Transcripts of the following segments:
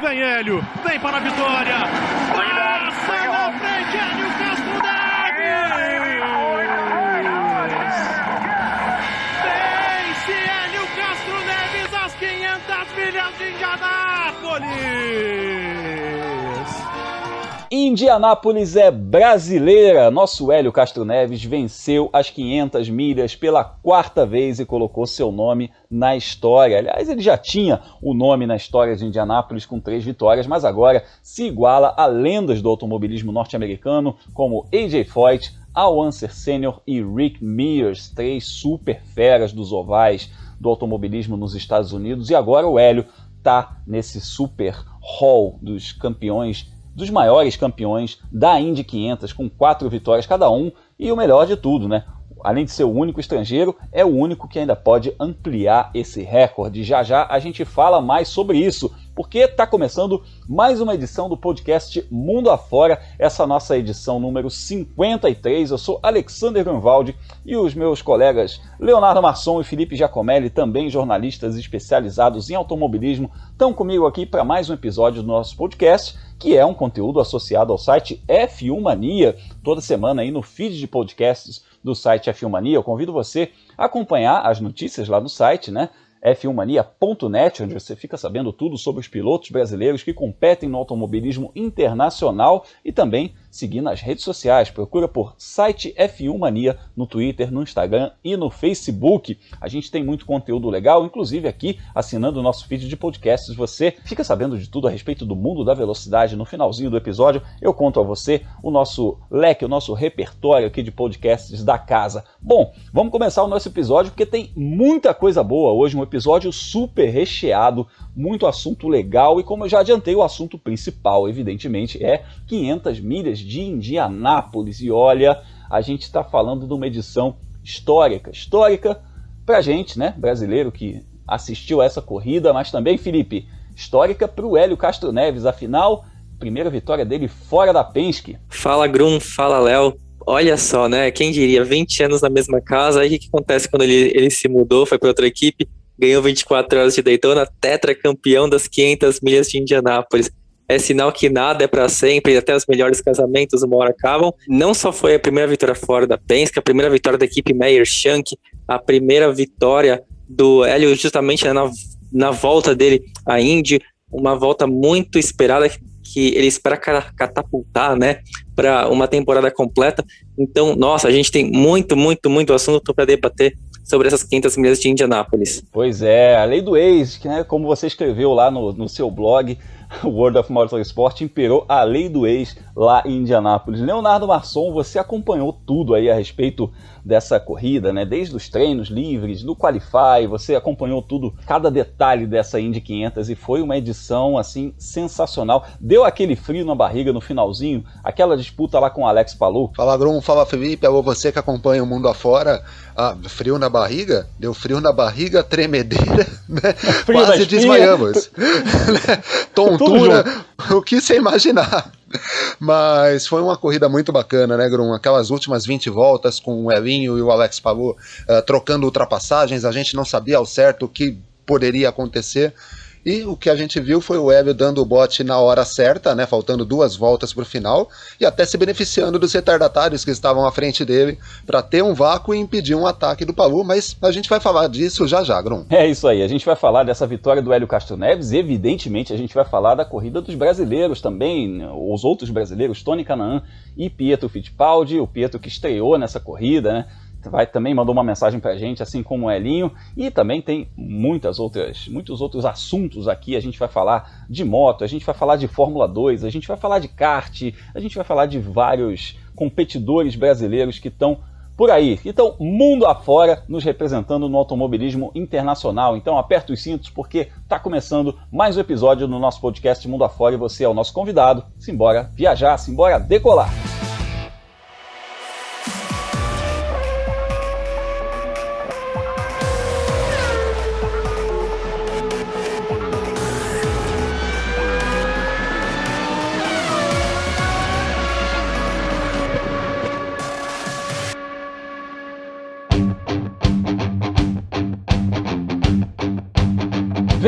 Vem Hélio, vem para a vitória. Passa na frente, Hélio Castro Neves. Vence Hélio Castro Neves às 500 milhas de Indianápolis. Indianápolis é brasileira. Nosso Hélio Castro Neves venceu as 500 milhas pela quarta vez e colocou seu nome na história. Aliás, ele já tinha o nome na história de Indianápolis com 3 vitórias, mas agora se iguala a lendas do automobilismo norte-americano como A.J. Foyt, Al Unser Sr. e Rick Mears, 3 super feras dos ovais do automobilismo nos Estados Unidos. E agora o Hélio está nesse super hall dos campeões, dos maiores campeões da Indy 500, com 4 vitórias cada um, e o melhor de tudo, né? Além de ser o único estrangeiro, é o único que ainda pode ampliar esse recorde. Já já a gente fala mais sobre isso, porque está começando mais uma edição do podcast Mundo Afora, essa nossa edição número 53. Eu sou Alexander Grunwald e os meus colegas Leonardo Masson e Felipe Giacomelli, também jornalistas especializados em automobilismo, estão comigo aqui para mais um episódio do nosso podcast, que é um conteúdo associado ao site F1 Mania, toda semana aí no feed de podcasts do site F1 Mania. Eu convido você a acompanhar as notícias lá no site, né? f1mania.net, onde você fica sabendo tudo sobre os pilotos brasileiros que competem no automobilismo internacional, e também seguir nas redes sociais. Procura por site F1 Mania no Twitter, no Instagram e no Facebook. A gente tem muito conteúdo legal, inclusive aqui, assinando o nosso feed de podcasts, você fica sabendo de tudo a respeito do mundo da velocidade. No finalzinho do episódio, eu conto a você o nosso leque, o nosso repertório aqui de podcasts da casa. Bom, vamos começar o nosso episódio porque tem muita coisa boa hoje, um episódio super recheado, muito assunto legal, e como eu já adiantei, o assunto principal, evidentemente, é 500 milhas de Indianápolis. E olha, a gente está falando de uma edição histórica pra gente, né, brasileiro que assistiu a essa corrida, mas também, Felipe, histórica pro Hélio Castro Neves, afinal, primeira vitória dele fora da Penske. Fala Grum, fala Léo. Olha só, né, quem diria, 20 anos na mesma casa. Aí o que acontece quando ele se mudou, foi para outra equipe, ganhou 24 horas de Daytona, tetracampeão das 500 milhas de Indianápolis. É sinal que nada é para sempre, até os melhores casamentos uma hora acabam. Não só foi a primeira vitória fora da Penske, a primeira vitória da equipe Meyer-Shank, a primeira vitória do Hélio justamente na volta dele à Indy, uma volta muito esperada que ele espera catapultar, né, para uma temporada completa. Então, nossa, a gente tem muito assunto para debater sobre essas 500 milhas de Indianápolis. Pois é, a lei do ex, né, como você escreveu lá no seu blog, World of Motorsport, imperou a lei do ex lá em Indianápolis. Leonardo Masson, você acompanhou tudo aí a respeito dessa corrida, né? Desde os treinos livres, do Qualify, você acompanhou tudo, cada detalhe dessa Indy 500, e foi uma edição, assim, sensacional. Deu aquele frio na barriga no finalzinho, aquela disputa lá com o Alex Palou. Fala Grum, fala Felipe, alô você que acompanha o Mundo Afora. Frio na barriga? Deu frio na barriga, tremedeira, né? Quase desmaiamos. Tontura, o que você imaginar. Mas foi uma corrida muito bacana, né, Grum? Aquelas últimas 20 voltas com o Elinho e o Alex Palou trocando ultrapassagens, a gente não sabia ao certo o que poderia acontecer. E o que a gente viu foi o Hélio dando o bote na hora certa, né, faltando 2 voltas para o final, e até se beneficiando dos retardatários que estavam à frente dele para ter um vácuo e impedir um ataque do Palou, mas a gente vai falar disso já, Grum. É isso aí, a gente vai falar dessa vitória do Hélio Castro Neves, evidentemente a gente vai falar da corrida dos brasileiros também, os outros brasileiros, Tony Kanaan e Pietro Fittipaldi, o Pietro que estreou nessa corrida, né? Também mandou uma mensagem pra gente, assim como o Elinho, e também tem muitos outros assuntos aqui. A gente vai falar de moto, a gente vai falar de Fórmula 2, a gente vai falar de kart, a gente vai falar de vários competidores brasileiros que estão por aí. Então, mundo afora, nos representando no automobilismo internacional. Então, aperta os cintos, porque tá começando mais um episódio no nosso podcast Mundo Afora, e você é o nosso convidado. Simbora viajar, simbora decolar!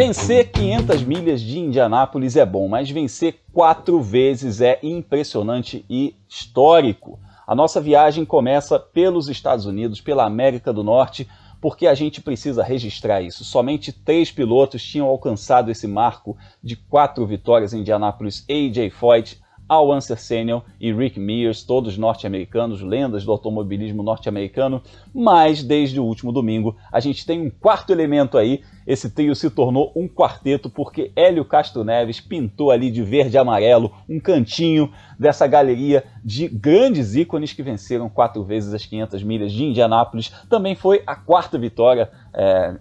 Vencer 500 milhas de Indianápolis é bom, mas vencer 4 vezes é impressionante e histórico. A nossa viagem começa pelos Estados Unidos, pela América do Norte, porque a gente precisa registrar isso. Somente 3 pilotos tinham alcançado esse marco de 4 vitórias em Indianápolis: A.J. Foyt, Al Unser Senior e Rick Mears, todos norte-americanos, lendas do automobilismo norte-americano. Mas desde o último domingo a gente tem um quarto elemento aí. Esse trio se tornou um quarteto porque Hélio Castro Neves pintou ali de verde e amarelo um cantinho dessa galeria de grandes ícones que venceram 4 vezes as 500 milhas de Indianápolis. Também foi a 4ª vitória,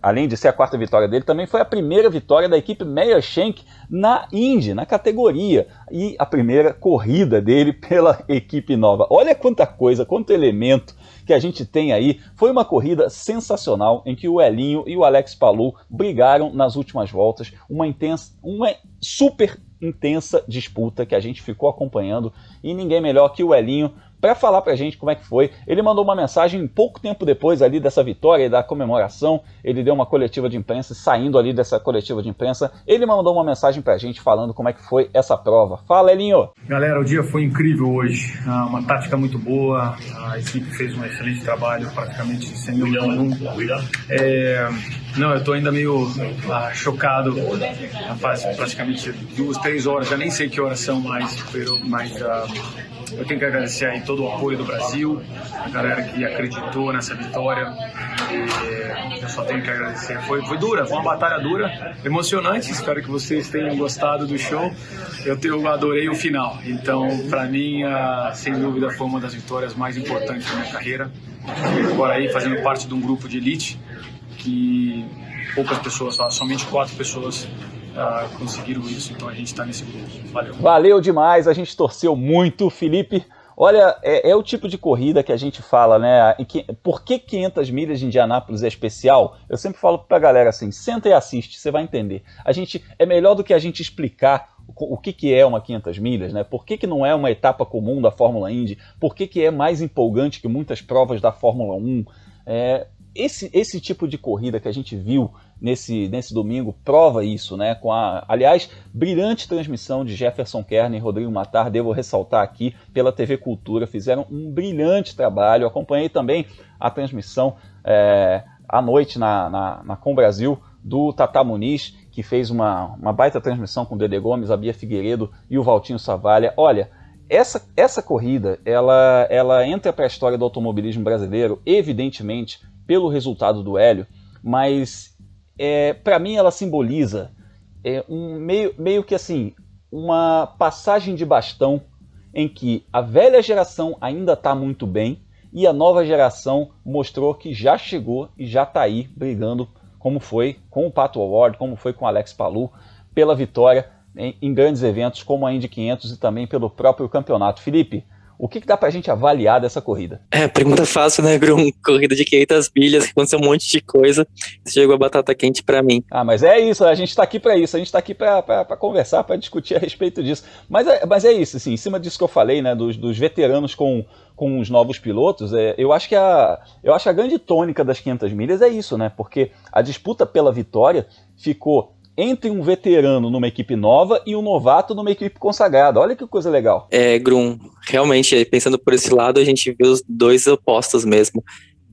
além de ser a 4ª vitória dele, também foi a primeira vitória da equipe Meyer Shank na Indy, na categoria, e a primeira corrida dele pela equipe nova. Olha quanta coisa, quanto elemento que a gente tem aí. Foi uma corrida sensacional em que o Elinho e o Alex Palou brigaram nas últimas voltas, uma super intensa disputa que a gente ficou acompanhando, e ninguém melhor que o Elinho para falar pra gente como é que foi. Ele mandou uma mensagem pouco tempo depois ali dessa vitória e da comemoração. Ele deu uma coletiva de imprensa, saindo ali dessa coletiva de imprensa, ele mandou uma mensagem pra gente falando como é que foi essa prova. Fala, Elinho! Galera, o dia foi incrível hoje, uma tática muito boa, a equipe fez um excelente trabalho, praticamente sem dúvida nenhuma. Não, eu tô ainda meio chocado, faz praticamente 2, 3 horas, já nem sei que horas são mais, mas eu tenho que agradecer aí todo o apoio do Brasil, a galera que acreditou nessa vitória, eu só tenho que agradecer. Foi dura, foi uma batalha dura, emocionante, espero que vocês tenham gostado do show. Eu adorei o final, então para mim, sem dúvida, foi uma das vitórias mais importantes da minha carreira. Agora aí fazendo parte de um grupo de elite que poucas pessoas, somente 4 pessoas conseguiram isso, então a gente está nesse grupo. Valeu. Valeu demais, a gente torceu muito, Felipe. Olha, é o tipo de corrida que a gente fala, né? Por que 500 milhas de Indianápolis é especial? Eu sempre falo pra galera assim, senta e assiste, você vai entender. É melhor do que a gente explicar o que é uma 500 milhas, né? Por que não é uma etapa comum da Fórmula Indy? Por que é mais empolgante que muitas provas da Fórmula 1? Esse tipo de corrida que a gente viu nesse domingo prova isso, né? Com aliás, brilhante transmissão de Jefferson Kern e Rodrigo Matar, devo ressaltar aqui, pela TV Cultura, fizeram um brilhante trabalho. Acompanhei também a transmissão à noite na Com Brasil do Tata Muniz, que fez uma baita transmissão com o Dede Gomes, a Bia Figueiredo e o Valtinho Savalha. Olha, essa corrida, ela entra para a história do automobilismo brasileiro, evidentemente, pelo resultado do Hélio, mas para mim ela simboliza meio que assim, uma passagem de bastão em que a velha geração ainda está muito bem e a nova geração mostrou que já chegou e já está aí brigando, como foi com o Pato O'Ward, como foi com o Alex Palou, pela vitória em grandes eventos como a Indy 500 e também pelo próprio campeonato. Felipe, o que dá pra gente avaliar dessa corrida? Pergunta fácil, né, Grum? Corrida de 500 milhas, aconteceu um monte de coisa, chegou a batata quente pra mim. Mas é isso, a gente tá aqui pra isso, a gente tá aqui pra conversar, pra discutir a respeito disso. Mas é isso, assim, em cima disso que eu falei, né, dos veteranos com os novos pilotos, eu acho que a grande tônica das 500 milhas é isso, né, porque a disputa pela vitória ficou entre um veterano numa equipe nova e um novato numa equipe consagrada. Olha que coisa legal. Grum, realmente, pensando por esse lado, a gente vê os dois opostos mesmo.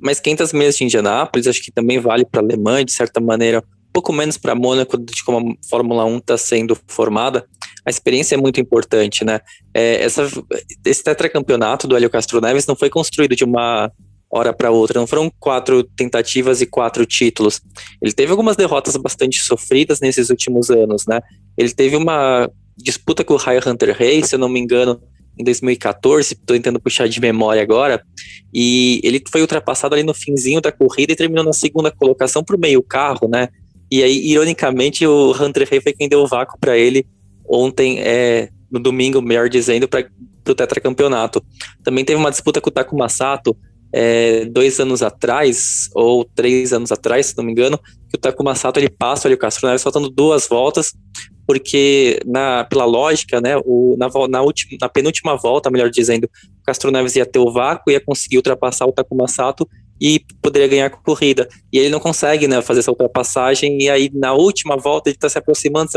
Mas 500 milhas de Indianápolis, acho que também vale para a Alemanha, de certa maneira, um pouco menos para Mônaco, de como a Fórmula 1 está sendo formada. A experiência é muito importante, né? Esse tetracampeonato do Hélio Castro Neves não foi construído de uma hora para outra, não foram 4 tentativas e 4 títulos. Ele teve algumas derrotas bastante sofridas nesses últimos anos, né? Ele teve uma disputa com o Ryan Hunter-Reay, se eu não me engano, em 2014, estou tentando puxar de memória agora, e ele foi ultrapassado ali no finzinho da corrida e terminou na 2ª colocação por meio carro, né? E aí, ironicamente, o Hunter-Reay foi quem deu o vácuo para ele ontem, no domingo, melhor dizendo, para o tetracampeonato. Também teve uma disputa com o Takuma Sato, 2 anos atrás, ou 3 anos atrás, se não me engano, que o Takuma Sato ele passa o Hélio Castro Neves faltando 2 voltas, porque pela lógica, né, na penúltima volta, melhor dizendo, o Castro Neves ia ter o vácuo, ia conseguir ultrapassar o Takuma Sato e poderia ganhar a corrida. E ele não consegue, né, fazer essa ultrapassagem, e aí na última volta ele está se aproximando,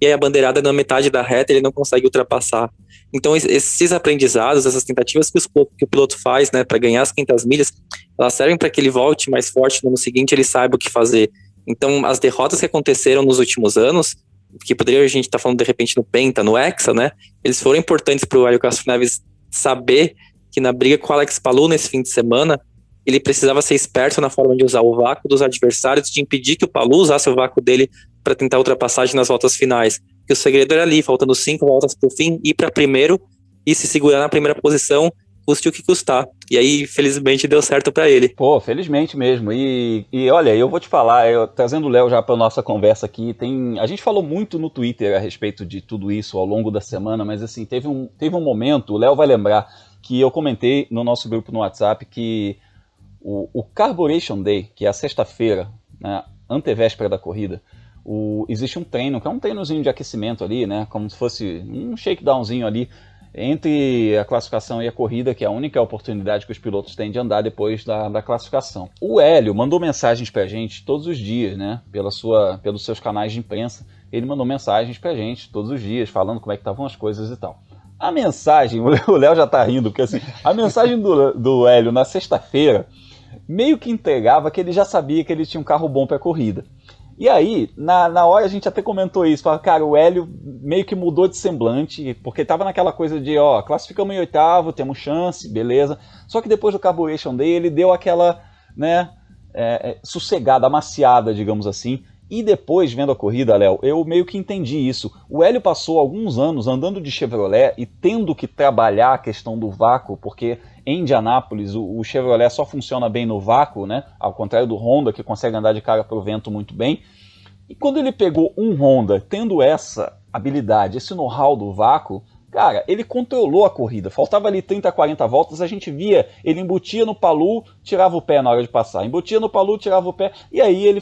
e aí a bandeirada na metade da reta ele não consegue ultrapassar. Então esses aprendizados, essas tentativas que o piloto faz, né, para ganhar as 500 milhas, elas servem para que ele volte mais forte no ano seguinte, ele saiba o que fazer. Então as derrotas que aconteceram nos últimos anos, que poderia a gente estar falando de repente no Penta, no Hexa, né, eles foram importantes para o Hélio Castro Neves saber que na briga com o Alex Palou nesse fim de semana, ele precisava ser esperto na forma de usar o vácuo dos adversários, de impedir que o Palou usasse o vácuo dele para tentar ultrapassagem nas voltas finais. Que o segredo era ali, faltando 5 voltas para o fim, ir para primeiro e se segurar na primeira posição, custe o que custar. E aí, felizmente, deu certo para ele. Pô, felizmente mesmo. E olha, eu vou te falar, trazendo o Léo já para nossa conversa aqui, a gente falou muito no Twitter a respeito de tudo isso ao longo da semana, mas assim, teve um momento, o Léo vai lembrar, que eu comentei no nosso grupo no WhatsApp que o Carburation Day, que é a sexta-feira, né, antevéspera da corrida, existe um treino, que é um treinozinho de aquecimento ali, né, como se fosse um shakedownzinho ali, entre a classificação e a corrida, que é a única oportunidade que os pilotos têm de andar depois da classificação. O Hélio mandou mensagens pra gente todos os dias, né, pelos seus canais de imprensa, ele mandou mensagens pra gente todos os dias, falando como é que estavam as coisas e tal. A mensagem, o Léo já tá rindo, porque assim, a mensagem do Hélio na sexta-feira meio que entregava que ele já sabia que ele tinha um carro bom para corrida. E aí, na hora a gente até comentou isso, falou, cara, o Hélio meio que mudou de semblante, porque tava naquela coisa de, classificamos em 8º, temos chance, beleza. Só que depois do Carburation Day ele deu aquela, né, sossegada, amaciada, digamos assim. E depois, vendo a corrida, Léo, eu meio que entendi isso. O Hélio passou alguns anos andando de Chevrolet e tendo que trabalhar a questão do vácuo, porque em Indianápolis o Chevrolet só funciona bem no vácuo, né? Ao contrário do Honda, que consegue andar de cara para o vento muito bem. E quando ele pegou um Honda, tendo essa habilidade, esse know-how do vácuo, cara, ele controlou a corrida. Faltava ali 30, 40 voltas, a gente via, ele embutia no Palou, tirava o pé na hora de passar. Embutia no Palou, tirava o pé. E aí ele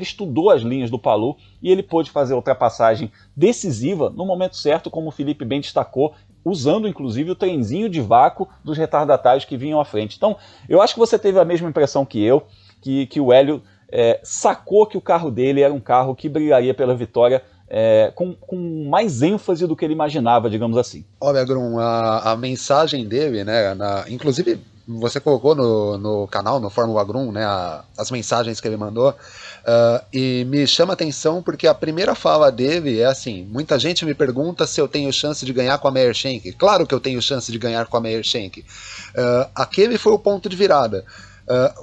estudou as linhas do Palou e ele pôde fazer a ultrapassagem decisiva no momento certo, como o Felipe bem destacou, usando inclusive o trenzinho de vácuo dos retardatários que vinham à frente. Então, eu acho que você teve a mesma impressão que eu, que o Hélio sacou que o carro dele era um carro que brigaria pela vitória com mais ênfase do que ele imaginava, digamos assim. Olha, Grum, a mensagem dele, né, inclusive você colocou no canal, no Fórmula Grum, né, as mensagens que ele mandou, e me chama a atenção porque a primeira fala dele é assim, muita gente me pergunta se eu tenho chance de ganhar com a Meyer Shank. Claro que eu tenho chance de ganhar com a Meyer Shank. Aquele foi o ponto de virada.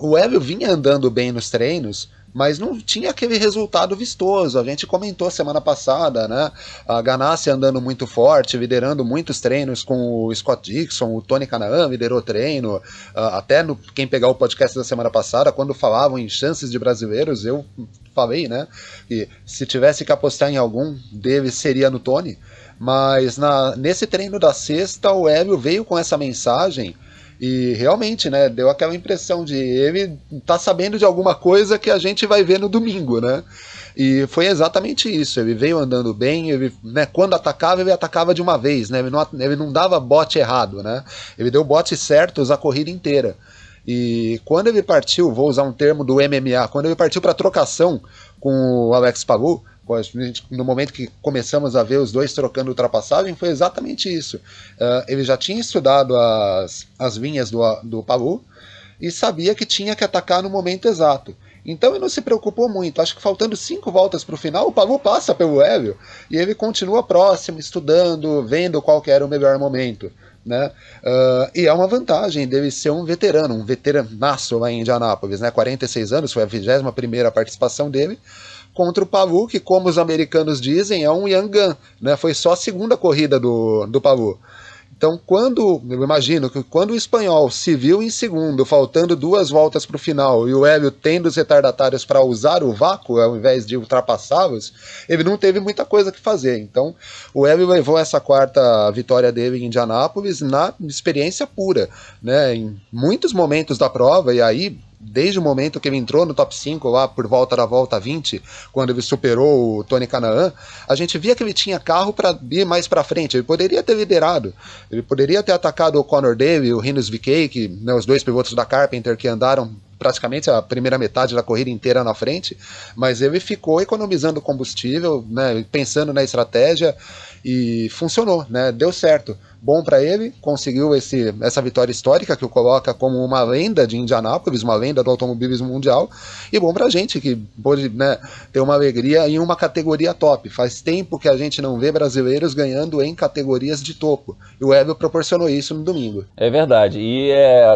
O Hélio vinha andando bem nos treinos, mas não tinha aquele resultado vistoso. A gente comentou semana passada, né? A Ganassi andando muito forte, liderando muitos treinos com o Scott Dixon, o Tony Kanaan liderou treino, até quem pegar o podcast da semana passada, quando falavam em chances de brasileiros, eu falei, né, que se tivesse que apostar em algum deles seria no Tony, mas nesse treino da sexta o Hélio veio com essa mensagem. E realmente, né, deu aquela impressão de ele tá sabendo de alguma coisa que a gente vai ver no domingo, né? E foi exatamente isso, ele veio andando bem, ele, né, quando atacava, ele atacava de uma vez, né? Ele não dava bote errado, né? Ele deu botes certos a corrida inteira. E quando ele partiu, vou usar um termo do MMA, quando ele partiu para trocação com o Alex Palou, no momento que começamos a ver os dois trocando ultrapassagem, foi exatamente isso. Ele já tinha estudado as linhas do Palou e sabia que tinha que atacar no momento exato. Então ele não se preocupou muito. Acho que faltando 5 voltas para o final, o Palou passa pelo Hélio e ele continua próximo, estudando, vendo qual que era o melhor momento. Né? E é uma vantagem dele ser um veteranaço lá em Indianápolis, né? 46 anos, foi a 21ª participação dele, contra o Palou, que, como os americanos dizem, é um young gun, né? Foi só a segunda corrida do Palou. Então, eu imagino que quando o espanhol se viu em segundo, faltando 2 voltas para o final, e o Hélio tendo os retardatários para usar o vácuo, ao invés de ultrapassá-los, ele não teve muita coisa que fazer. Então, o Hélio levou essa 4ª vitória dele em Indianápolis na experiência pura, né? Em muitos momentos da prova, e aí desde o momento que ele entrou no top 5 lá por volta da volta 20, quando ele superou o Tony Kanaan, a gente via que ele tinha carro para ir mais para frente. Ele poderia ter liderado, ele poderia ter atacado o Conor Daly, o Rinus VeeKay, né, os dois pilotos da Carpenter que andaram praticamente a primeira metade da corrida inteira na frente, mas ele ficou economizando combustível, né, pensando na estratégia, e funcionou, né, deu certo. Bom para ele, conseguiu essa vitória histórica que o coloca como uma lenda de Indianápolis, uma lenda do automobilismo mundial, e bom pra gente que pôde, né, ter uma alegria em uma categoria top. Faz tempo que a gente não vê brasileiros ganhando em categorias de topo, e o Hélio proporcionou isso no domingo. É verdade, e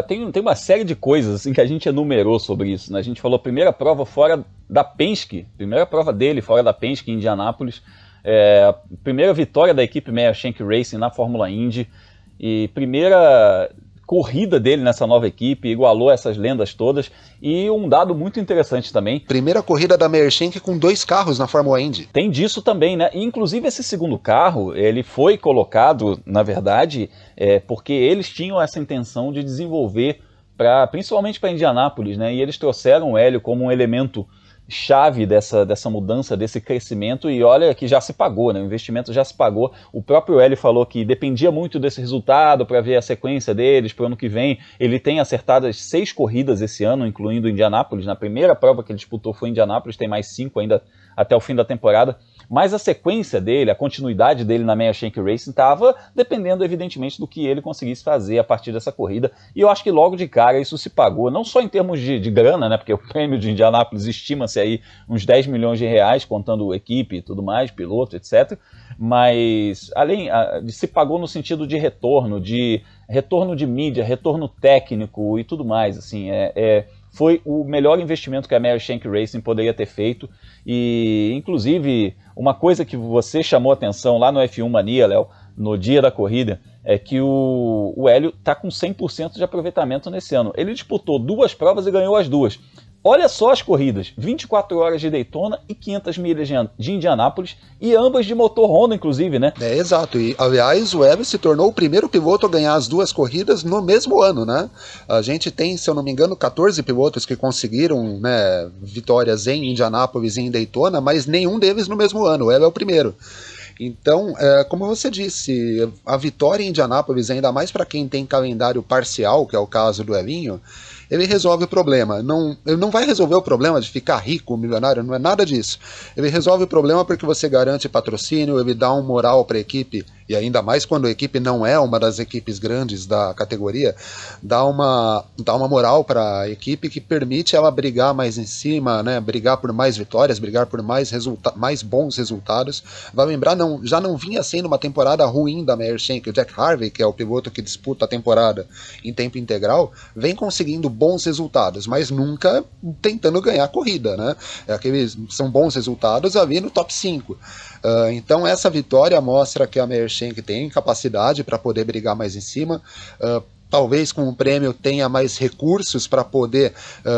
tem uma série de coisas assim, que a gente enumerou sobre isso, né? A gente falou primeira prova fora da Penske, primeira prova dele fora da Penske em Indianápolis, a primeira vitória da equipe Meyer Shank Racing na Fórmula Indy, e primeira corrida dele nessa nova equipe, igualou essas lendas todas, e um dado muito interessante também. Primeira corrida da Meyer Shank com 2 carros na Fórmula Indy. Tem disso também, né? E, inclusive esse segundo carro, ele foi colocado, na verdade, porque eles tinham essa intenção de desenvolver, principalmente para Indianápolis, né? E eles trouxeram o Hélio como um elemento chave dessa mudança, desse crescimento, e olha que já se pagou, né? O investimento já se pagou. O próprio Hélio falou que dependia muito desse resultado para ver a sequência deles para o ano que vem. Ele tem acertado as 6 corridas esse ano, incluindo Indianápolis. Na primeira prova que ele disputou foi Indianápolis, tem mais 5 ainda até o fim da temporada. Mas a sequência dele, a continuidade dele na Meyer Shank Racing estava dependendo, evidentemente, do que ele conseguisse fazer a partir dessa corrida. E eu acho que logo de cara isso se pagou, não só em termos de grana, né? Porque o prêmio de Indianápolis estima-se aí uns 10 milhões de reais, contando equipe e tudo mais, piloto, etc. Mas além se pagou no sentido de retorno de mídia, retorno técnico e tudo mais, assim, foi o melhor investimento que a Meyer Shank Racing poderia ter feito. E, inclusive, uma coisa que você chamou atenção lá no F1 Mania, Léo, no dia da corrida, é que o Hélio está com 100% de aproveitamento nesse ano. Ele disputou 2 provas e ganhou as 2. Olha só as corridas, 24 horas de Daytona e 500 milhas de Indianápolis, e ambas de motor Honda, inclusive, né? Exato, e aliás o Hélio se tornou o primeiro piloto a ganhar as 2 corridas no mesmo ano, né? A gente tem, se eu não me engano, 14 pilotos que conseguiram, né, vitórias em Indianápolis e em Daytona, mas nenhum deles no mesmo ano. O Hélio é o primeiro. Então, como você disse, a vitória em Indianápolis, ainda mais para quem tem calendário parcial, que é o caso do Elinho, ele resolve o problema. Ele não vai resolver o problema de ficar rico, milionário, não é nada disso. Ele resolve o problema porque você garante patrocínio, ele dá um moral para a equipe, e ainda mais quando a equipe não é uma das equipes grandes da categoria, dá uma moral para a equipe que permite ela brigar mais em cima, né, brigar por mais vitórias, brigar por mais bons resultados. Vai lembrar, já não vinha sendo uma temporada ruim da Meyer Shank. O Jack Harvey, que é o piloto que disputa a temporada em tempo integral, vem conseguindo bons resultados, mas nunca tentando ganhar a corrida, né? São bons resultados ali no top 5. Então essa vitória mostra que a Meyer Shank tem capacidade para poder brigar mais em cima. Talvez com o prêmio tenha mais recursos para poder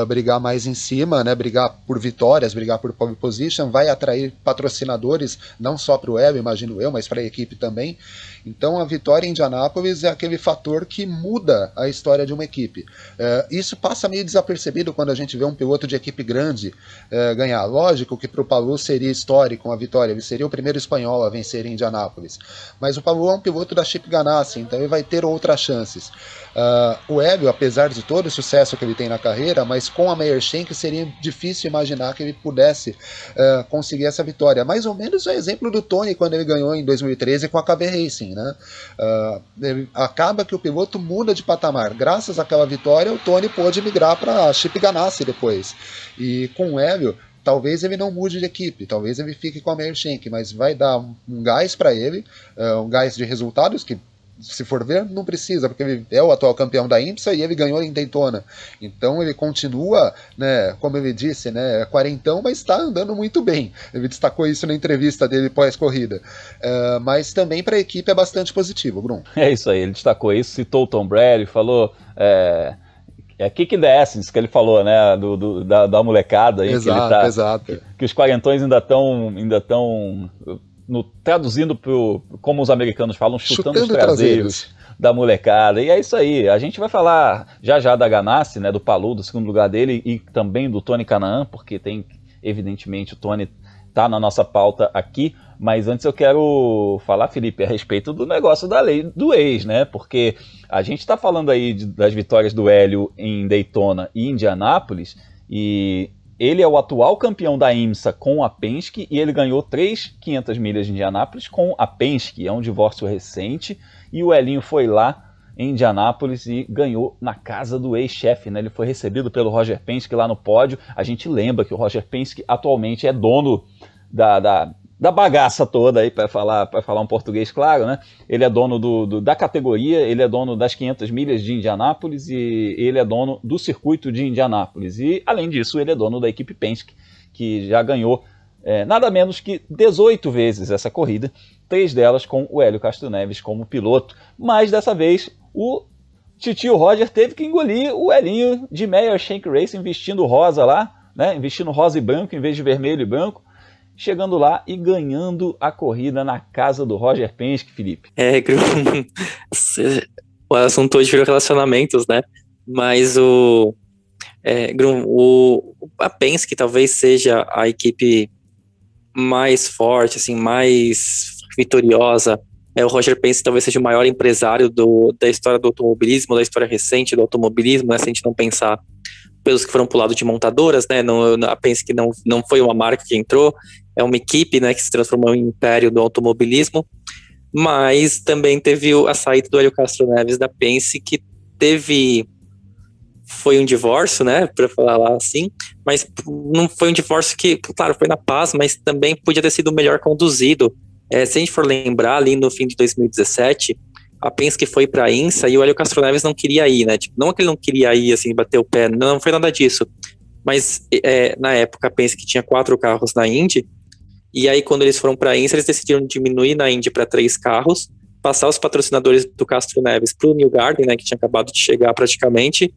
brigar mais em cima, né? Brigar por vitórias, brigar por pole position, vai atrair patrocinadores, não só para o Hélio, imagino eu, mas para a equipe também. Então a vitória em Indianápolis é aquele fator que muda a história de uma equipe. Isso passa meio desapercebido quando a gente vê um piloto de equipe grande ganhar. Lógico que para o Palou seria histórico uma vitória, ele seria o primeiro espanhol a vencer em Indianápolis. Mas o Palou é um piloto da Chip Ganassi, então ele vai ter outras chances. O Hélio, apesar de todo o sucesso que ele tem na carreira, mas com a Meyer Shank seria difícil imaginar que ele pudesse conseguir essa vitória. Mais ou menos o exemplo do Tony quando ele ganhou em 2013 com a KB Racing, né? Acaba que o piloto muda de patamar. Graças àquela vitória, o Tony pôde migrar para a Chip Ganassi depois. E com o Hélio, talvez ele não mude de equipe, talvez ele fique com a Meyer Shank, mas vai dar um gás para ele, um gás de resultados que, se for ver, não precisa, porque ele é o atual campeão da IMSA e ele ganhou em Daytona. Então ele continua, né, como ele disse, né, quarentão, mas está andando muito bem. Ele destacou isso na entrevista dele pós-corrida. Mas também para a equipe é bastante positivo, Bruno. É isso aí, ele destacou isso, citou o Tom Brady, falou... kick the essence, que ele falou, né, da molecada aí, exato, exato. Que os quarentões ainda estão traduzindo como os americanos falam, chutando os traseiros da molecada. E é isso aí, a gente vai falar já da Ganassi, né, do Palou, do segundo lugar dele, e também do Tony Kanaan, porque tem, evidentemente, o Tony tá na nossa pauta aqui, mas antes eu quero falar, Felipe, a respeito do negócio da lei do ex, né, porque a gente está falando aí das vitórias do Hélio em Daytona e Indianápolis, e ele é o atual campeão da IMSA com a Penske, e ele ganhou 500 milhas de Indianápolis com a Penske, é um divórcio recente, e o Helinho foi lá em Indianápolis e ganhou na casa do ex-chefe, né? Ele foi recebido pelo Roger Penske lá no pódio. A gente lembra que o Roger Penske atualmente é dono da bagaça toda, aí para falar um português claro, né? Ele é dono da categoria, ele é dono das 500 milhas de Indianápolis e ele é dono do circuito de Indianápolis. E, além disso, ele é dono da equipe Penske, que já ganhou nada menos que 18 vezes essa corrida, 3 delas com o Hélio Castro Neves como piloto. Mas, dessa vez, o titio Roger teve que engolir o Helinho de Meyer Shank Racing vestindo rosa lá, né? Vestindo rosa e branco em vez de vermelho e branco, chegando lá e ganhando a corrida na casa do Roger Penske, Felipe. O assunto hoje virou relacionamentos, né? Mas a Penske talvez seja a equipe mais forte, assim, mais vitoriosa. O Roger Penske talvez seja o maior empresário da história do automobilismo, da história recente do automobilismo, né? Se a gente não pensar pelos que foram pro lado de montadoras, né? A Penske não foi uma marca que entrou, é uma equipe, né, que se transformou em império do automobilismo, mas também teve a saída do Hélio Castro Neves da Penske, que foi um divórcio, né, para falar lá assim, mas não foi um divórcio que, claro, foi na paz, mas também podia ter sido melhor conduzido. Se a gente for lembrar, ali no fim de 2017, a Penske foi para a INSA e o Hélio Castro Neves não queria ir, né, tipo, não é que ele não queria ir, assim, bater o pé, não foi nada disso, mas na época a Penske tinha 4 carros na Indy, e aí quando eles foram para a INSA, eles decidiram diminuir na Indy para 3 carros, passar os patrocinadores do Castro Neves para o New Garden, né, que tinha acabado de chegar praticamente,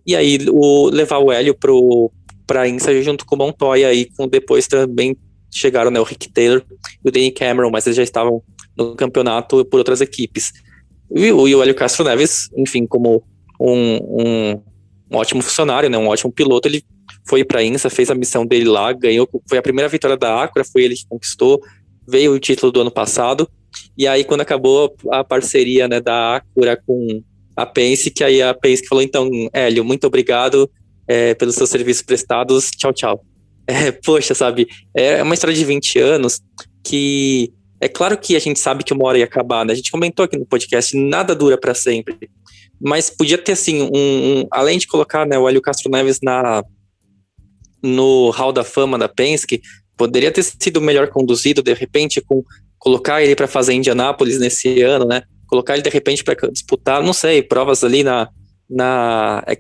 e aí levar o Hélio para a INSA junto com o Montoya, e depois também chegaram, né, o Rick Taylor e o Danny Cameron, mas eles já estavam no campeonato por outras equipes. E o Hélio Castro Neves, enfim, como um ótimo funcionário, né, um ótimo piloto, ele foi para a INSA, fez a missão dele lá, ganhou, foi a primeira vitória da Acura, foi ele que conquistou, veio o título do ano passado, e aí quando acabou a parceria, né, da Acura com a Penske, que aí a Penske falou, então, Hélio, muito obrigado pelos seus serviços prestados, tchau, tchau. Poxa, sabe, é uma história de 20 anos que, é claro que a gente sabe que uma hora ia acabar, né, a gente comentou aqui no podcast, nada dura para sempre, mas podia ter, assim, além de colocar, né, o Hélio Castro Neves no Hall da Fama da Penske, poderia ter sido melhor conduzido, de repente, colocar ele para fazer Indianápolis nesse ano, né? Colocar ele, de repente, para disputar, não sei, provas ali na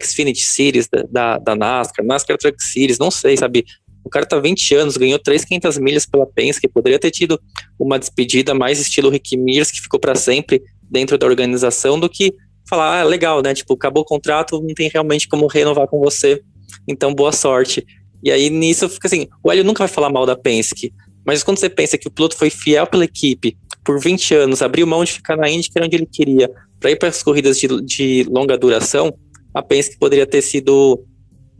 Xfinity Series da NASCAR Truck Series, não sei, sabe? O cara tá 20 anos, ganhou 3.500 milhas pela Penske, poderia ter tido uma despedida mais estilo Rick Mears, que ficou para sempre dentro da organização, do que falar, legal, né? Tipo, acabou o contrato, não tem realmente como renovar com você, então boa sorte. E aí nisso fica assim, o Hélio nunca vai falar mal da Penske, mas quando você pensa que o piloto foi fiel pela equipe por 20 anos, abriu mão de ficar na Indy, que era onde ele queria, para ir para as corridas de longa duração, a Penske poderia ter sido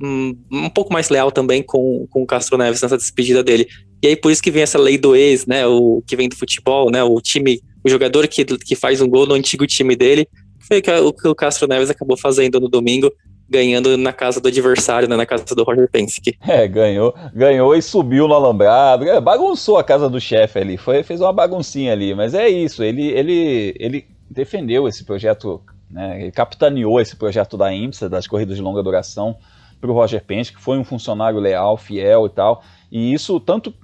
um pouco mais leal também com o Castro Neves nessa despedida dele. E aí por isso que vem essa lei do ex, né, o que vem do futebol, né, o jogador que faz um gol no antigo time dele, foi o que o Castro Neves acabou fazendo no domingo, ganhando na casa do adversário, né, na casa do Roger Penske. Ganhou e subiu no alambrado, bagunçou a casa do chefe ali, fez uma baguncinha ali, mas é isso, ele defendeu esse projeto, né, ele capitaneou esse projeto da IMSA, das corridas de longa duração, para o Roger Penske, que foi um funcionário leal, fiel e tal, e isso, tanto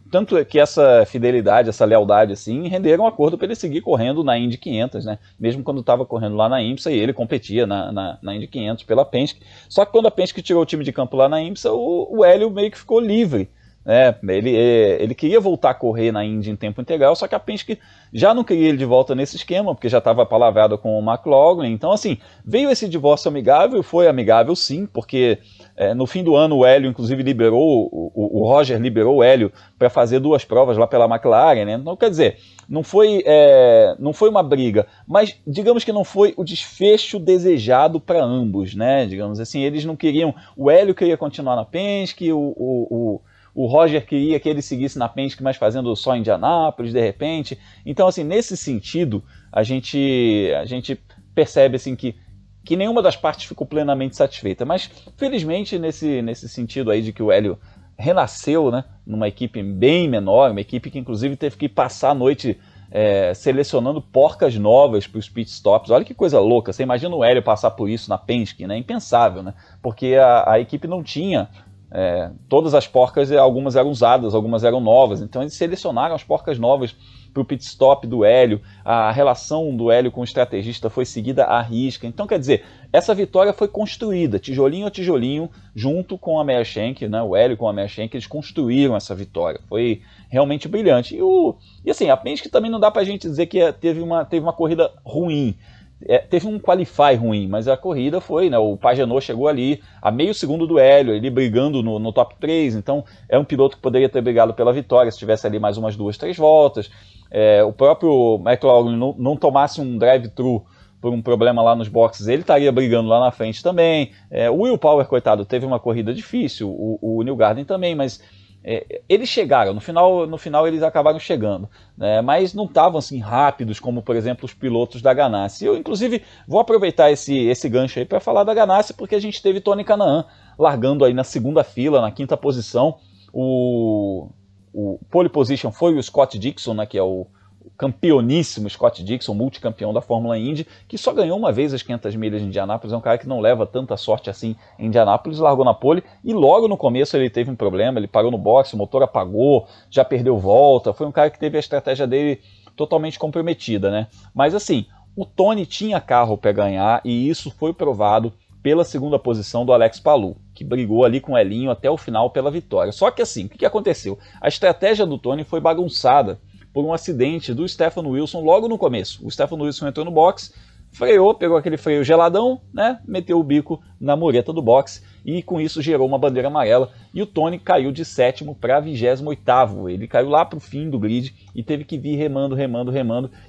que essa fidelidade, essa lealdade, assim, renderam um acordo para ele seguir correndo na Indy 500, né, mesmo quando estava correndo lá na IMSA, e ele competia na Indy 500 pela Penske, só que quando a Penske tirou o time de campo lá na IMSA, o Hélio meio que ficou livre Ele queria voltar a correr na Indy em tempo integral, só que a Penske já não queria ele de volta nesse esquema, porque já estava palavrado com o McLaughlin. Então, assim, veio esse divórcio amigável, foi amigável sim, porque no fim do ano o Hélio, inclusive, o Roger liberou o Hélio para fazer 2 provas lá pela McLaren, né? Então, quer dizer, não foi uma briga, mas digamos que não foi o desfecho desejado para ambos, né? Digamos assim, eles não queriam, o Hélio queria continuar na Penske, o Roger queria que ele seguisse na Penske, mas fazendo só Indianápolis, de repente. Então, assim, nesse sentido, a gente percebe assim, que nenhuma das partes ficou plenamente satisfeita. Mas, felizmente, nesse sentido aí de que o Hélio renasceu, né, numa equipe bem menor, uma equipe que, inclusive, teve que passar a noite selecionando porcas novas para os pit stops. Olha que coisa louca. Você imagina o Hélio passar por isso na Penske, né? Impensável, né? Porque a equipe não tinha... todas as porcas, algumas eram usadas, algumas eram novas, então eles selecionaram as porcas novas para o pit stop do Hélio. A relação do Hélio com o estrategista foi seguida à risca. Então, quer dizer, essa vitória foi construída, tijolinho a tijolinho, junto com a Meyer Shank, né, o Hélio com a Meyer Shank, eles construíram essa vitória. Foi realmente brilhante. E assim, a Penske também não dá para a gente dizer que teve uma corrida ruim. Teve um qualify ruim, mas a corrida foi, né, o Pagenaud chegou ali a meio segundo do Hélio, ele brigando no top 3, então é um piloto que poderia ter brigado pela vitória se tivesse ali mais umas 2, 3 voltas. O próprio McLaughlin não tomasse um drive-thru por um problema lá nos boxes, ele estaria brigando lá na frente também. O Will Power, coitado, teve uma corrida difícil, o Newgarden também, mas eles chegaram, no final eles acabaram chegando, né, mas não estavam assim rápidos como, por exemplo, os pilotos da Ganassi. Eu, inclusive, vou aproveitar esse gancho aí para falar da Ganassi, porque a gente teve Tony Kanaan largando aí na segunda fila, na 5ª posição. O pole position foi o Scott Dixon, né, que é o campeoníssimo Scott Dixon, multicampeão da Fórmula Indy, que só ganhou uma vez as 500 milhas de Indianápolis. É um cara que não leva tanta sorte assim em Indianápolis, largou na pole e logo no começo ele teve um problema, ele parou no boxe, o motor apagou, já perdeu volta. Foi um cara que teve a estratégia dele totalmente comprometida, né? Mas assim, o Tony tinha carro para ganhar e isso foi provado pela segunda posição do Alex Palou, que brigou ali com o Elinho até o final pela vitória. Só que assim, o que aconteceu? A estratégia do Tony foi bagunçada por um acidente do Stefan Wilson logo no começo. O Stefan Wilson entrou no box, freou, pegou aquele freio geladão, né, meteu o bico na mureta do box e com isso gerou uma bandeira amarela e o Tony caiu de 7º para 28º. Ele caiu lá para o fim do grid e teve que vir remando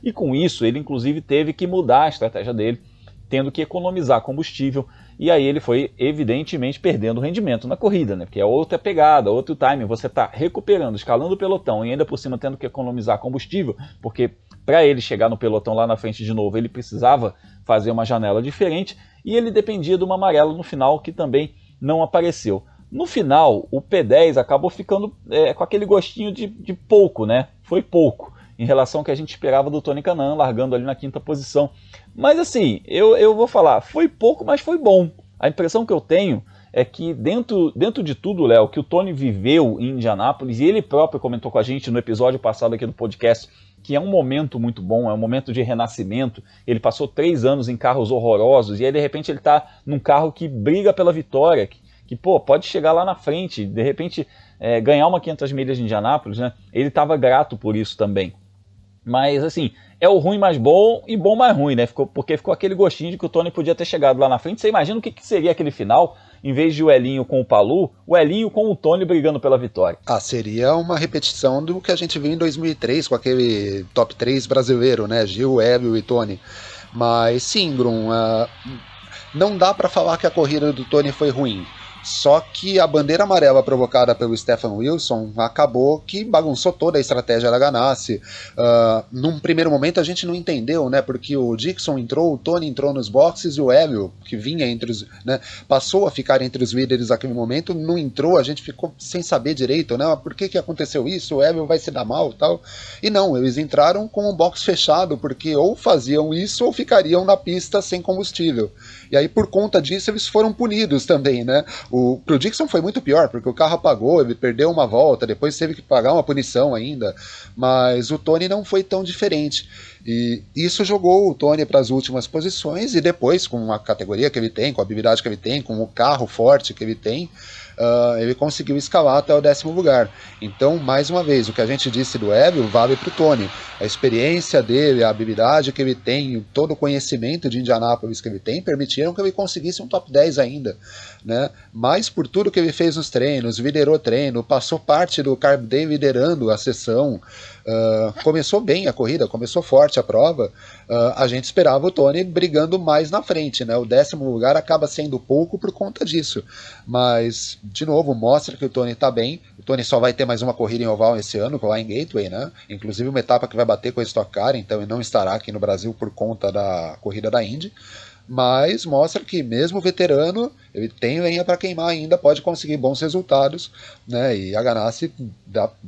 e com isso ele inclusive teve que mudar a estratégia dele, tendo que economizar combustível, e aí ele foi evidentemente perdendo rendimento na corrida, né? Porque é outra pegada, outro timing, você está recuperando, escalando o pelotão e ainda por cima tendo que economizar combustível, porque para ele chegar no pelotão lá na frente de novo, ele precisava fazer uma janela diferente, e ele dependia de uma amarela no final que também não apareceu. No final, o P10 acabou ficando com aquele gostinho de pouco, né? Foi pouco em relação ao que a gente esperava do Tony Kanaan, largando ali na 5ª posição. Mas assim, eu vou falar, foi pouco, mas foi bom. A impressão que eu tenho é que dentro de tudo, Léo, que o Tony viveu em Indianápolis, e ele próprio comentou com a gente no episódio passado aqui do podcast, que é um momento muito bom, é um momento de renascimento. Ele passou 3 anos em carros horrorosos, e aí de repente ele está num carro que briga pela vitória, que pode chegar lá na frente, de repente ganhar uma 500 milhas de Indianápolis, né? Ele estava grato por isso também. Mas assim, é o ruim mais bom e bom mais ruim, né? Porque ficou aquele gostinho de que o Tony podia ter chegado lá na frente. Você imagina o que seria aquele final, em vez de o Elinho com o Palou, o Elinho com o Tony brigando pela vitória. Seria uma repetição do que a gente viu em 2003 com aquele top 3 brasileiro, né? Gil, Hélio e Tony. Mas sim, Brum, não dá para falar que a corrida do Tony foi ruim. Só que a bandeira amarela provocada pelo Stefan Wilson acabou que bagunçou toda a estratégia da Ganassi. Num primeiro momento a gente não entendeu, né? Porque o Dixon entrou, o Tony entrou nos boxes e o Hélio, que vinha entre os, né, passou a ficar entre os líderes naquele momento, não entrou, a gente ficou sem saber direito, né? Por que aconteceu isso? O Hélio vai se dar mal e tal. E não, eles entraram com o box fechado, porque ou faziam isso ou ficariam na pista sem combustível. E aí, por conta disso, eles foram punidos também, né? Pro Dixon foi muito pior, porque o carro apagou, ele perdeu uma volta, depois teve que pagar uma punição ainda, mas o Tony não foi tão diferente. E isso jogou o Tony para as últimas posições, e depois, com a categoria que ele tem, com a habilidade que ele tem, com o carro forte que ele tem, ele conseguiu escalar até o 10º lugar. Então, mais uma vez, o que a gente disse do Hélio vale para o Tony. A experiência dele, a habilidade que ele tem, todo o conhecimento de Indianápolis que ele tem, permitiram que ele conseguisse um top 10 ainda, né? Mas por tudo que ele fez nos treinos, liderou treino, passou parte do Carb Day liderando a sessão, começou bem a corrida, começou forte a prova, a gente esperava o Tony brigando mais na frente, né? O 10º lugar acaba sendo pouco por conta disso, mas de novo mostra que o Tony está bem. O Tony só vai ter mais uma corrida em oval esse ano, lá em Gateway, né? Inclusive uma etapa que vai bater com a Stock Car, então ele não estará aqui no Brasil por conta da corrida da Indy. Mas mostra que mesmo veterano, ele tem lenha para queimar ainda, pode conseguir bons resultados, né? E a Ganassi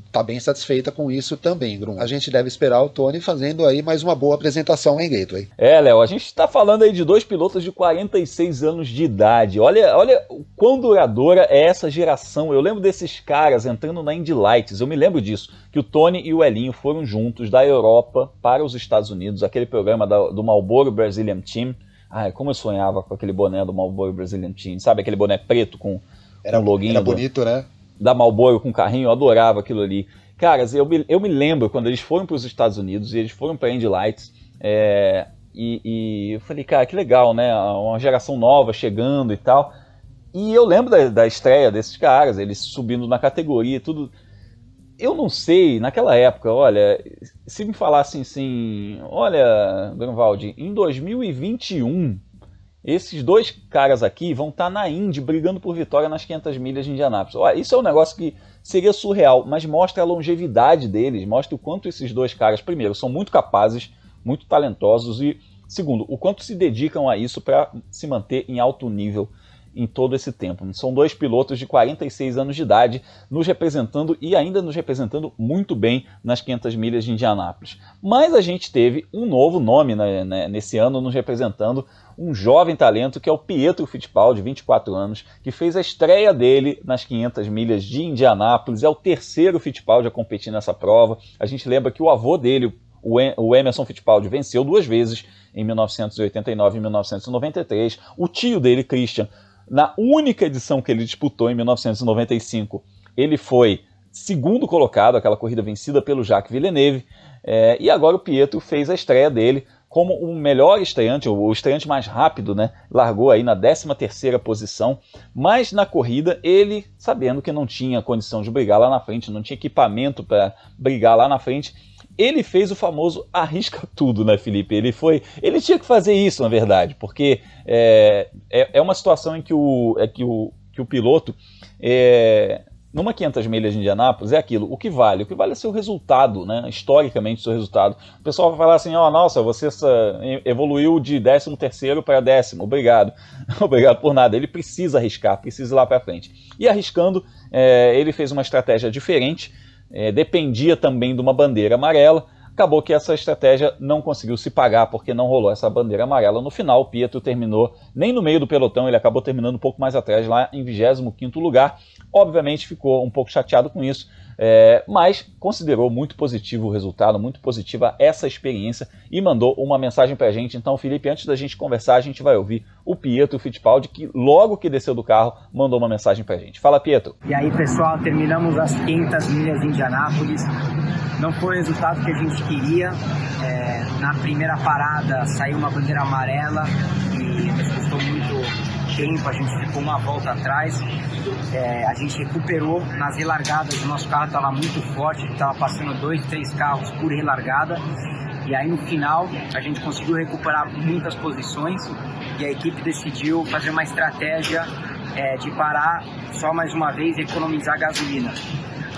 tá bem satisfeita com isso também, Grum. A gente deve esperar o Tony fazendo aí mais uma boa apresentação em Gateway. Léo, a gente está falando aí de 2 pilotos de 46 anos de idade. Olha o quão duradoura é essa geração. Eu lembro desses caras entrando na Indy Lights, eu me lembro disso, que o Tony e o Elinho foram juntos da Europa para os Estados Unidos, aquele programa do Marlboro Brazilian Team. Ai, como eu sonhava com aquele boné do Marlboro Brazilian Team, sabe? Aquele boné preto com um loginho. Era bonito, né? Da Marlboro com carrinho, eu adorava aquilo ali. Caras, eu me lembro quando eles foram para os Estados Unidos e eles foram para Indy Lights, e eu falei, cara, que legal, né? Uma geração nova chegando e tal. E eu lembro da estreia desses caras, eles subindo na categoria e tudo. Eu não sei, naquela época, olha, se me falassem assim, olha, Grunwald, em 2021, esses 2 caras aqui vão estar na Indy brigando por vitória nas 500 milhas de Indianápolis. Olha, isso é um negócio que seria surreal, mas mostra a longevidade deles, mostra o quanto esses 2 caras, primeiro, são muito capazes, muito talentosos e, segundo, o quanto se dedicam a isso para se manter em alto nível em todo esse tempo. São 2 pilotos de 46 anos de idade nos representando e ainda nos representando muito bem nas 500 milhas de Indianápolis. Mas a gente teve um novo nome nesse ano nos representando, um jovem talento que é o Pietro Fittipaldi, de 24 anos, que fez a estreia dele nas 500 milhas de Indianápolis. É o 3º Fittipaldi a competir nessa prova. A gente lembra que o avô dele, o Emerson Fittipaldi, venceu 2 vezes, em 1989 e 1993. O tio dele, Christian, na única edição que ele disputou, em 1995, ele foi 2º colocado, aquela corrida vencida pelo Jacques Villeneuve, e agora o Pietro fez a estreia dele como o melhor estreante, o estreante mais rápido, né? Largou aí na 13ª posição, mas na corrida ele, sabendo que não tinha condição de brigar lá na frente, não tinha equipamento para brigar lá na frente, ele fez o famoso arrisca tudo, né, Felipe? Ele tinha que fazer isso, na verdade, porque é uma situação em que o piloto, numa 500 milhas de Indianápolis, é aquilo, o que vale é seu resultado, né, historicamente seu resultado. O pessoal vai falar assim, nossa, você evoluiu de 13º para 10º, obrigado por nada. Ele precisa arriscar, precisa ir lá para frente. E arriscando, ele fez uma estratégia diferente, dependia também de uma bandeira amarela. Acabou que essa estratégia não conseguiu se pagar porque não rolou essa bandeira amarela. No final, o Pietro terminou nem no meio do pelotão, ele acabou terminando um pouco mais atrás, lá em 25º lugar. Obviamente ficou um pouco chateado com isso, mas considerou muito positivo o resultado, muito positiva essa experiência e mandou uma mensagem pra gente. Então, Felipe, antes da gente conversar, a gente vai ouvir o Pietro Fittipaldi, que logo que desceu do carro, mandou uma mensagem pra gente. Fala, Pietro. E aí, pessoal, terminamos as 500 milhas de Indianápolis. Não foi o resultado que a gente queria. Na primeira parada saiu uma bandeira amarela e nos custou muito tempo, a gente ficou uma volta atrás. A gente recuperou nas relargadas, o nosso carro estava muito forte, estava passando 2, 3 carros por relargada. E aí no final a gente conseguiu recuperar muitas posições e a equipe decidiu fazer uma estratégia de parar só mais uma vez e economizar gasolina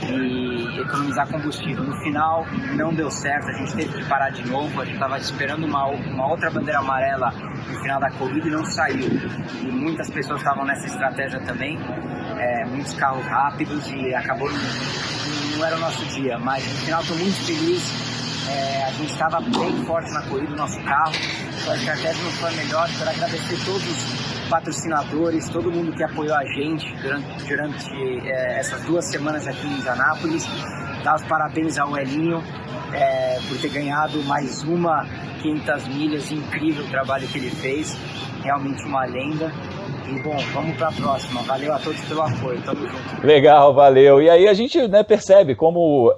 e economizar combustível. No final não deu certo, a gente teve que parar de novo, a gente estava esperando uma outra bandeira amarela no final da corrida e não saiu. E muitas pessoas estavam nessa estratégia também, muitos carros rápidos, e acabou, não era o nosso dia, mas no final estou muito feliz. A gente estava bem forte na corrida, o nosso carro, a estratégia não foi a melhor. Quero agradecer todos os patrocinadores, todo mundo que apoiou a gente durante essas 2 semanas aqui em Indianápolis. Dar os parabéns ao Elinho, por ter ganhado mais uma 500 milhas, incrível o trabalho que ele fez, realmente uma lenda. E bom, vamos para a próxima. Valeu a todos pelo apoio, tamo junto. Legal, valeu. E aí a gente, né, percebe como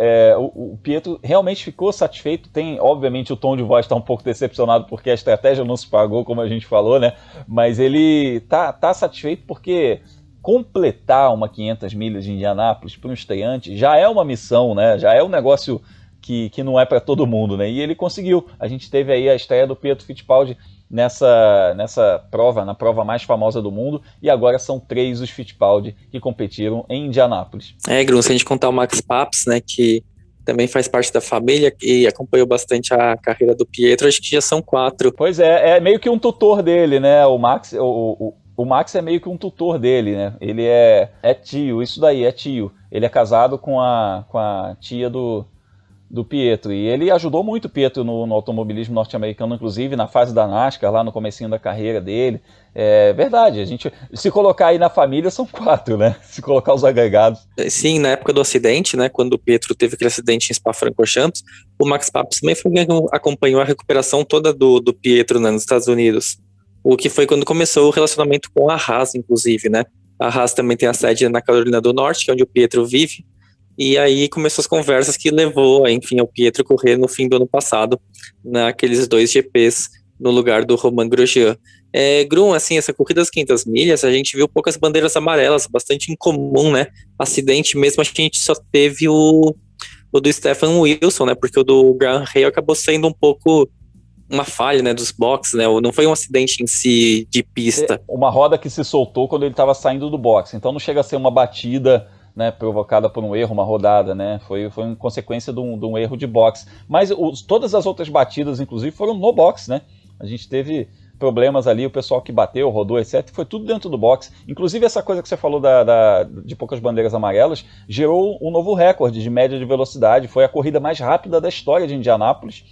o Pietro realmente ficou satisfeito. Tem, obviamente, o tom de voz está um pouco decepcionado porque a estratégia não se pagou, como a gente falou, né? Mas ele tá satisfeito porque completar uma 500 milhas de Indianápolis para um estreante já é uma missão, né? Já é um negócio que não é para todo mundo, né? E ele conseguiu. A gente teve aí a estreia do Pietro Fittipaldi nessa prova, na prova mais famosa do mundo, e agora são 3 os Fittipaldi que competiram em Indianápolis. Grum, se a gente contar o Max Papps, né, que também faz parte da família e acompanhou bastante a carreira do Pietro, acho que já são 4. Pois é meio que um tutor dele, né, o Max, o Max é meio que um tutor dele, né, ele é tio, isso daí, é tio, ele é casado com a tia do Pietro, e ele ajudou muito o Pietro no automobilismo norte-americano, inclusive na fase da NASCAR, lá no comecinho da carreira dele. É verdade, a gente, se colocar aí na família, são 4, né? Se colocar os agregados. Sim, na época do acidente, né, quando o Pietro teve aquele acidente em Spa-Francorchamps, o Max Papps também foi quem acompanhou a recuperação toda do Pietro, né, nos Estados Unidos. O que foi quando começou o relacionamento com a Haas, inclusive, né? A Haas também tem a sede na Carolina do Norte, que é onde o Pietro vive. E aí começou as conversas que levou, enfim, ao Pietro correr no fim do ano passado, naqueles 2 GPs, no lugar do Romain Grosjean. Grum, assim, essa corrida das 500 milhas, a gente viu poucas bandeiras amarelas, bastante incomum, né? Acidente mesmo, acho que a gente só teve o do Stefan Wilson, né? Porque o do Graham Rahal acabou sendo um pouco uma falha, né, dos boxes, né? Não foi um acidente em si de pista. Uma roda que se soltou quando ele estava saindo do box, então não chega a ser uma batida, né, provocada por um erro, uma rodada, né? Foi uma consequência de um erro de boxe. Mas todas as outras batidas, inclusive, foram no boxe, né? A gente teve problemas ali, o pessoal que bateu, rodou, etc. Foi tudo dentro do boxe. Inclusive, essa coisa que você falou de poucas bandeiras amarelas gerou um novo recorde de média de velocidade. Foi a corrida mais rápida da história de Indianápolis.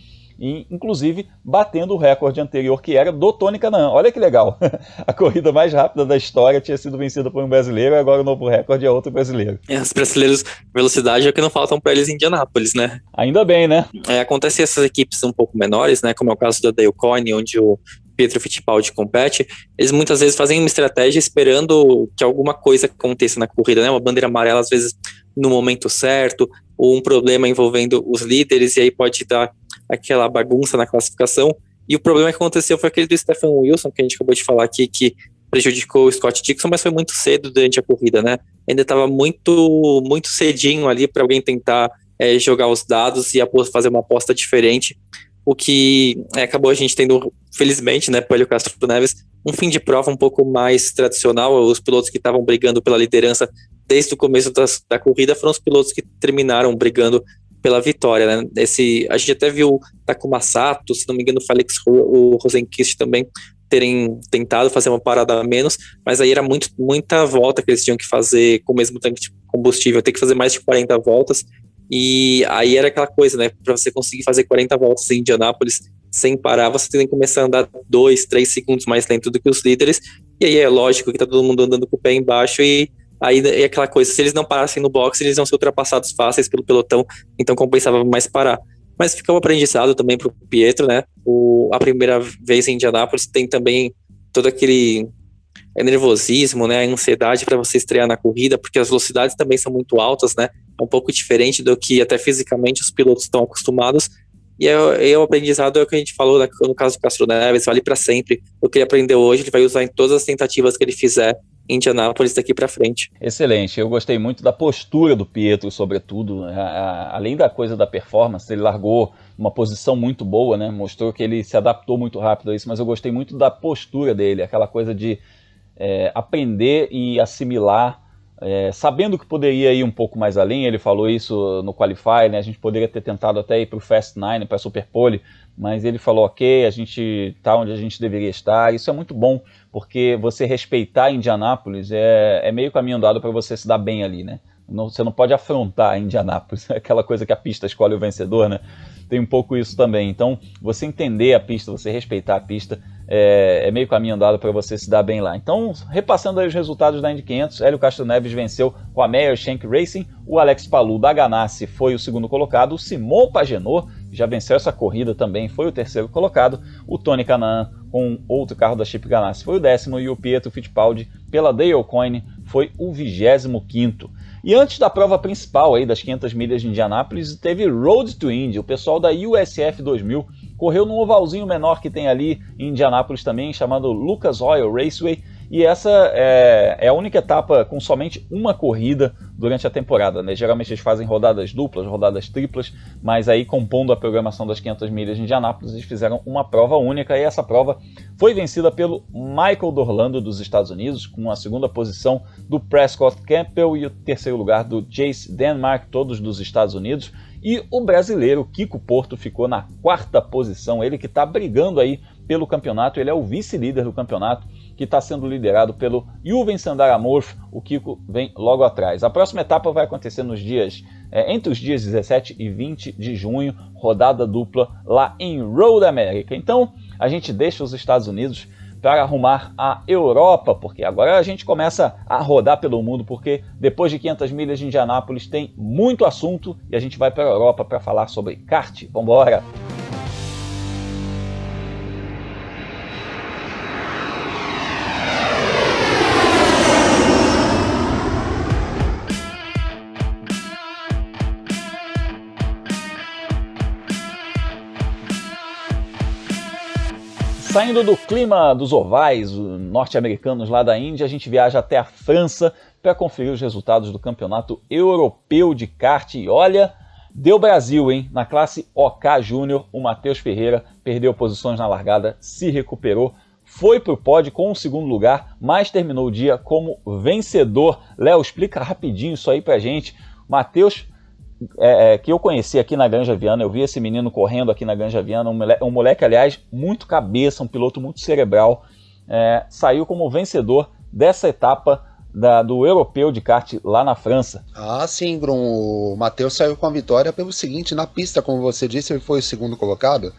E, inclusive, batendo o recorde anterior, que era do Tony Kanaan. Olha que legal! A corrida mais rápida da história tinha sido vencida por um brasileiro, e agora o novo recorde é outro brasileiro. Os brasileiros, velocidade é o que não faltam para eles em Indianápolis, né? Ainda bem, né? Acontece essas equipes um pouco menores, né? Como é o caso da Dale Coyne, onde o Pietro Fittipaldi compete, eles muitas vezes fazem uma estratégia esperando que alguma coisa aconteça na corrida, né? Uma bandeira amarela, às vezes, no momento certo, ou um problema envolvendo os líderes, e aí pode dar aquela bagunça na classificação. E o problema que aconteceu foi aquele do Stefan Wilson, que a gente acabou de falar aqui, que prejudicou o Scott Dixon, mas foi muito cedo durante a corrida, né? Ainda estava muito, muito cedinho ali para alguém tentar jogar os dados e fazer uma aposta diferente, o que acabou a gente tendo, felizmente, né, para o Hélio Castro Neves, um fim de prova um pouco mais tradicional. Os pilotos que estavam brigando pela liderança desde o começo da corrida foram os pilotos que terminaram brigando pela vitória, né? A gente até viu Takuma Sato, se não me engano, o Rosenqvist também terem tentado fazer uma parada a menos, mas aí era muita volta que eles tinham que fazer com o mesmo tanque de combustível, ter que fazer mais de 40 voltas, e aí era aquela coisa, né? Para você conseguir fazer 40 voltas em Indianápolis sem parar, você tem que começar a andar 2, 3 segundos mais lento do que os líderes, e aí é lógico que tá todo mundo andando com o pé embaixo, e aí é aquela coisa, se eles não parassem no boxe, eles iam ser ultrapassados fáceis pelo pelotão, então compensava mais parar. Mas fica um aprendizado também pro Pietro, né? A primeira vez em Indianápolis tem também todo aquele nervosismo, né? A ansiedade para você estrear na corrida, porque as velocidades também são muito altas, né? É um pouco diferente do que até fisicamente os pilotos estão acostumados. E o aprendizado é o que a gente falou no caso do Castro Neves, vale para sempre. O que ele aprendeu hoje, ele vai usar em todas as tentativas que ele fizer em Indianápolis daqui para frente. Excelente, eu gostei muito da postura do Pietro, sobretudo, além da coisa da performance, ele largou uma posição muito boa, né? Mostrou que ele se adaptou muito rápido a isso, mas eu gostei muito da postura dele, aquela coisa de aprender e assimilar, sabendo que poderia ir um pouco mais além. Ele falou isso no Qualify, né? A gente poderia ter tentado até ir para o Fast 9, para a Super Pole, mas ele falou, ok, a gente está onde a gente deveria estar. Isso é muito bom, porque você respeitar Indianápolis é meio caminho andado para você se dar bem ali, né? Você não pode afrontar Indianápolis, aquela coisa que a pista escolhe o vencedor, né? Tem um pouco isso também. Então, você entender a pista, você respeitar a pista, é meio caminho andado para você se dar bem lá. Então, repassando aí os resultados da Indy 500, Hélio Castro Neves venceu com a Meyer Shank Racing, o Alex Palou da Ganassi foi o segundo colocado, o Simon Pagenaud já venceu essa corrida também, foi o terceiro colocado, o Tony Kanaan com outro carro da Chip Ganassi foi o 10º e o Pietro Fittipaldi pela Dale Coyne foi o 25º. E antes da prova principal aí das 500 milhas de Indianápolis, teve Road to Indy, o pessoal da USF 2000 correu num ovalzinho menor que tem ali em Indianápolis também, chamado Lucas Oil Raceway, e essa é a única etapa com somente uma corrida durante a temporada, né? Geralmente eles fazem rodadas duplas, rodadas triplas, mas aí compondo a programação das 500 milhas de Indianápolis, eles fizeram uma prova única, e essa prova foi vencida pelo Michael Dorlando dos Estados Unidos, com a segunda posição do Prescott Campbell e o terceiro lugar do Chase Denmark, todos dos Estados Unidos, e o brasileiro Kiko Porto ficou na 4ª posição, ele que está brigando aí pelo campeonato, ele é o vice-líder do campeonato, que está sendo liderado pelo Juven Sandaramorf, o Kiko vem logo atrás. A próxima etapa vai acontecer nos dias, entre os dias 17 e 20 de junho, rodada dupla lá em Road America. Então a gente deixa os Estados Unidos para arrumar a Europa, porque agora a gente começa a rodar pelo mundo, porque depois de 500 milhas de Indianápolis tem muito assunto e a gente vai para a Europa para falar sobre kart. Vambora! Saindo do clima dos ovais norte-americanos lá da Índia, a gente viaja até a França para conferir os resultados do Campeonato Europeu de Kart. E olha, deu Brasil, hein? Na classe OK Júnior, o Matheus Ferreira perdeu posições na largada, se recuperou, foi para o pódio com o segundo lugar, mas terminou o dia como vencedor. Léo, explica rapidinho isso aí pra gente. Matheus, que eu conheci aqui na Granja Viana, eu vi esse menino correndo aqui na Granja Viana, um moleque, aliás, muito cabeça, um piloto muito cerebral, saiu como vencedor dessa etapa do Europeu de Kart lá na França. Ah, sim, Bruno, o Matheus saiu com a vitória pelo seguinte, na pista, como você disse, ele foi o segundo colocado,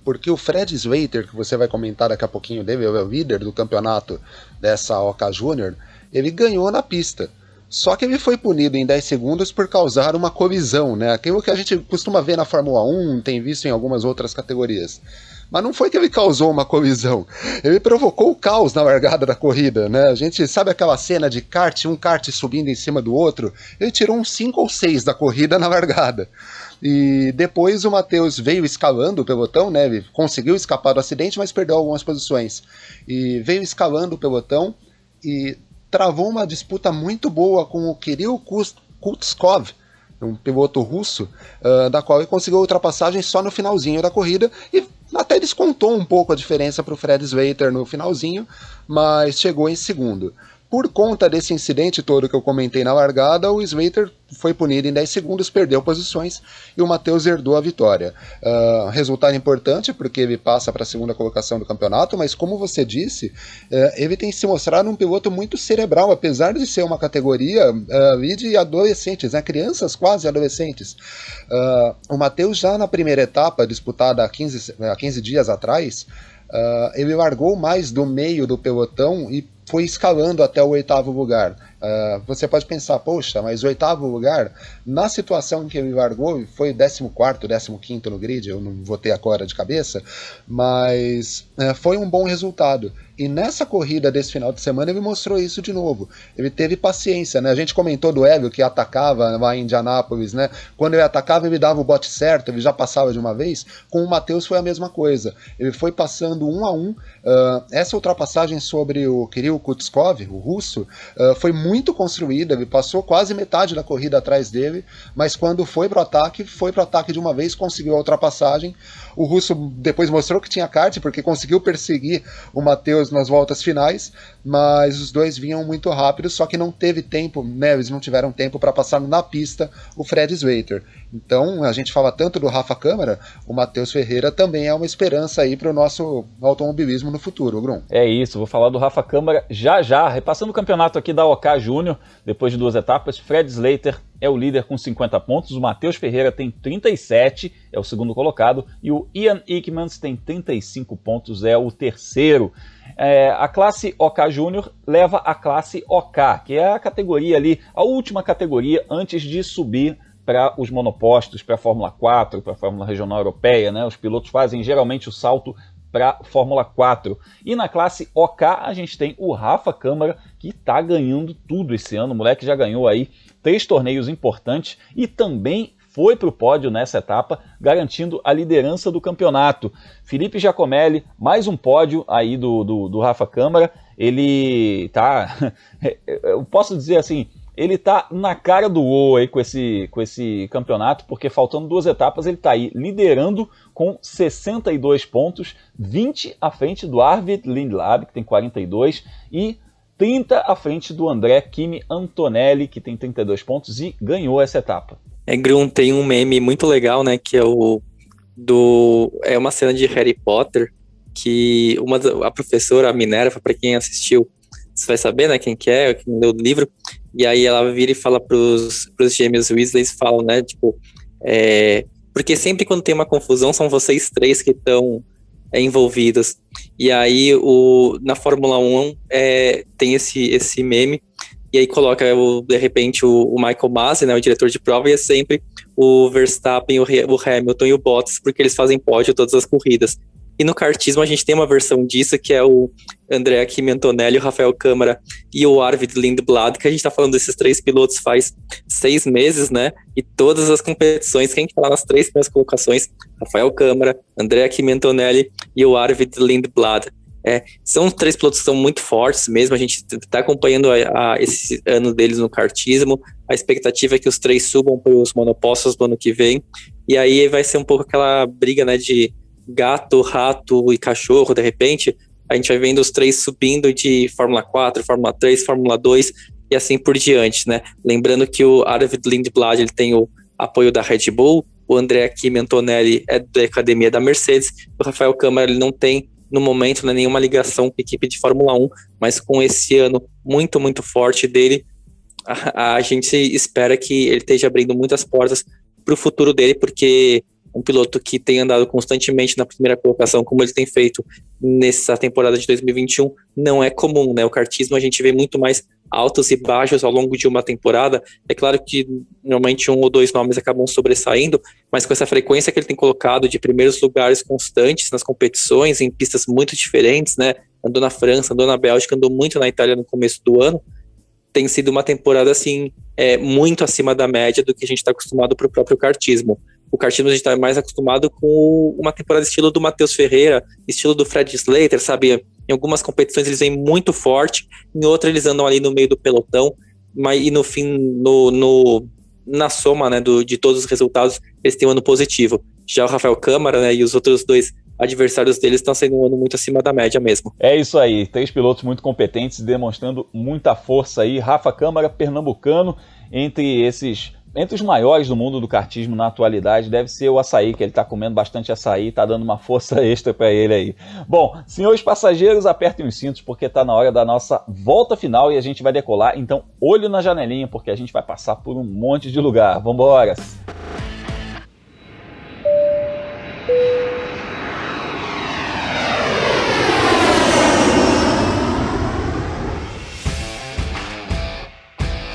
porque o Fred Zweiter, que você vai comentar daqui a pouquinho dele, é o líder do campeonato dessa OK Júnior, ele ganhou na pista. Só que ele foi punido em 10 segundos por causar uma colisão, né? Aquilo que a gente costuma ver na Fórmula 1, tem visto em algumas outras categorias. Mas não foi que ele causou uma colisão, ele provocou o caos na largada da corrida, né? A gente sabe aquela cena de kart, um kart subindo em cima do outro, ele tirou uns 5 ou 6 da corrida na largada. E depois o Matheus veio escalando o pelotão, né? Ele conseguiu escapar do acidente, mas perdeu algumas posições. E veio escalando o pelotão e travou uma disputa muito boa com o Kirill Kutskov, um piloto russo, da qual ele conseguiu ultrapassagem só no finalzinho da corrida e até descontou um pouco a diferença para o Fred Zweiter no finalzinho, mas chegou em segundo. Por conta desse incidente todo que eu comentei na largada, o Zweiter foi punido em 10 segundos, perdeu posições e o Matheus herdou a vitória. Resultado importante porque ele passa para a segunda colocação do campeonato, mas como você disse, ele tem se mostrado um piloto muito cerebral, apesar de ser uma categoria de adolescentes, né, crianças quase adolescentes. O Matheus já na primeira etapa, disputada há 15 dias atrás, ele largou mais do meio do pelotão e foi escalando até o 8º lugar. Você pode pensar, poxa, mas o 8º lugar, na situação em que ele largou, foi 14º, 15º no grid, eu não vou ter agora de cabeça, mas foi um bom resultado. E nessa corrida desse final de semana ele mostrou isso de novo. Ele teve paciência, né? A gente comentou do Hélio que atacava lá em Indianápolis, né? Quando ele atacava ele dava o bote certo, ele já passava de uma vez. Com o Matheus foi a mesma coisa. Ele foi passando 1 a 1. Essa ultrapassagem sobre o Kirill Kutskov, o russo, foi muito construída, ele passou quase metade da corrida atrás dele, mas quando foi pro ataque de uma vez, conseguiu a ultrapassagem. O russo depois mostrou que tinha kart, porque conseguiu perseguir o Matheus nas voltas finais, mas os dois vinham muito rápido, só que não teve tempo, né, eles não tiveram tempo para passar na pista o Fred Zweiter. Então, a gente fala tanto do Rafa Câmara, o Matheus Ferreira também é uma esperança aí para o nosso automobilismo no futuro, Grum. É isso, vou falar do Rafa Câmara já. Repassando o campeonato aqui da OK Júnior, depois de 2 etapas, Fred Slater é o líder com 50 pontos, o Matheus Ferreira tem 37, é o segundo colocado, e o Ian Hickmans tem 35 pontos, é o terceiro. A classe OK Júnior leva a classe OK, que é a categoria ali, a última categoria antes de subir para os monopostos, para a Fórmula 4, para a Fórmula Regional Europeia, né? Os pilotos fazem geralmente o salto para a Fórmula 4. E na classe OK a gente tem o Rafa Câmara, que está ganhando tudo esse ano. O moleque já ganhou aí 3 torneios importantes e também foi para o pódio nessa etapa, garantindo a liderança do campeonato. Felipe Giacomelli, mais um pódio aí do Rafa Câmara. Ele tá, eu posso dizer assim, ele tá na cara do gol aí com esse campeonato, porque faltando 2 etapas ele tá aí liderando com 62 pontos, 20 à frente do Arvid Lindblad, que tem 42, e 30 à frente do André Kimi Antonelli, que tem 32 pontos e ganhou essa etapa. Grum, tem um meme muito legal, né, que é é uma cena de Harry Potter, que a professora, a Minerva, para quem assistiu, você vai saber, né, quem leu o livro, e aí ela vira e fala pros gêmeos Weasley, falam, né, tipo, porque sempre quando tem uma confusão são vocês 3 que estão envolvidos, e aí na Fórmula 1 tem esse meme, e aí coloca, de repente, o Michael Masi, né, o diretor de prova, e é sempre o Verstappen, o Hamilton e o Bottas, porque eles fazem pódio todas as corridas. E no kartismo a gente tem uma versão disso, que é o André Kimi Antonelli, o Rafael Câmara e o Arvid Lindblad, que a gente tá falando desses 3 pilotos faz 6 meses, né? E todas as competições que a gente fala nas 3 primeiras colocações, Rafael Câmara, André Kimi Antonelli e o Arvid Lindblad. São 3 pilotos que são muito fortes mesmo, a gente tá acompanhando esse ano deles no kartismo, a expectativa é que os 3 subam para os monopostos do ano que vem, e aí vai ser um pouco aquela briga, né, de gato, rato e cachorro. De repente a gente vai vendo os 3 subindo de Fórmula 4, Fórmula 3, Fórmula 2 e assim por diante, né? Lembrando que o Arvid Lindblad, ele tem o apoio da Red Bull, o André Kimi Antonelli é da academia da Mercedes, o Rafael Câmara, ele não tem no momento, né, nenhuma ligação com a equipe de Fórmula 1, mas com esse ano muito, muito forte dele, a gente espera que ele esteja abrindo muitas portas para o futuro dele, porque um piloto que tem andado constantemente na primeira colocação, como ele tem feito nessa temporada de 2021, não é comum, né? O kartismo a gente vê muito mais altos e baixos ao longo de uma temporada. É claro que normalmente 1 ou 2 nomes acabam sobressaindo, mas com essa frequência que ele tem colocado de primeiros lugares constantes nas competições, em pistas muito diferentes, né? Andou na França, andou na Bélgica, andou muito na Itália no começo do ano. Tem sido uma temporada assim, muito acima da média do que a gente está acostumado para o próprio kartismo. O kartismo a gente está mais acostumado com uma temporada estilo do Matheus Ferreira, estilo do Fred Slater, sabe? Em algumas competições eles vêm muito forte, em outras eles andam ali no meio do pelotão, e no fim, na soma, né, de todos os resultados, eles têm um ano positivo. Já o Rafael Câmara, né, e os outros 2 adversários deles estão sendo um ano muito acima da média mesmo. É isso aí, 3 pilotos muito competentes, demonstrando muita força aí. Rafa Câmara, pernambucano, entre os maiores do mundo do kartismo na atualidade, deve ser o açaí, que ele está comendo bastante açaí, está dando uma força extra para ele aí. Bom, senhores passageiros, apertem os cintos, porque está na hora da nossa volta final e a gente vai decolar, então olho na janelinha, porque a gente vai passar por um monte de lugar. Vambora!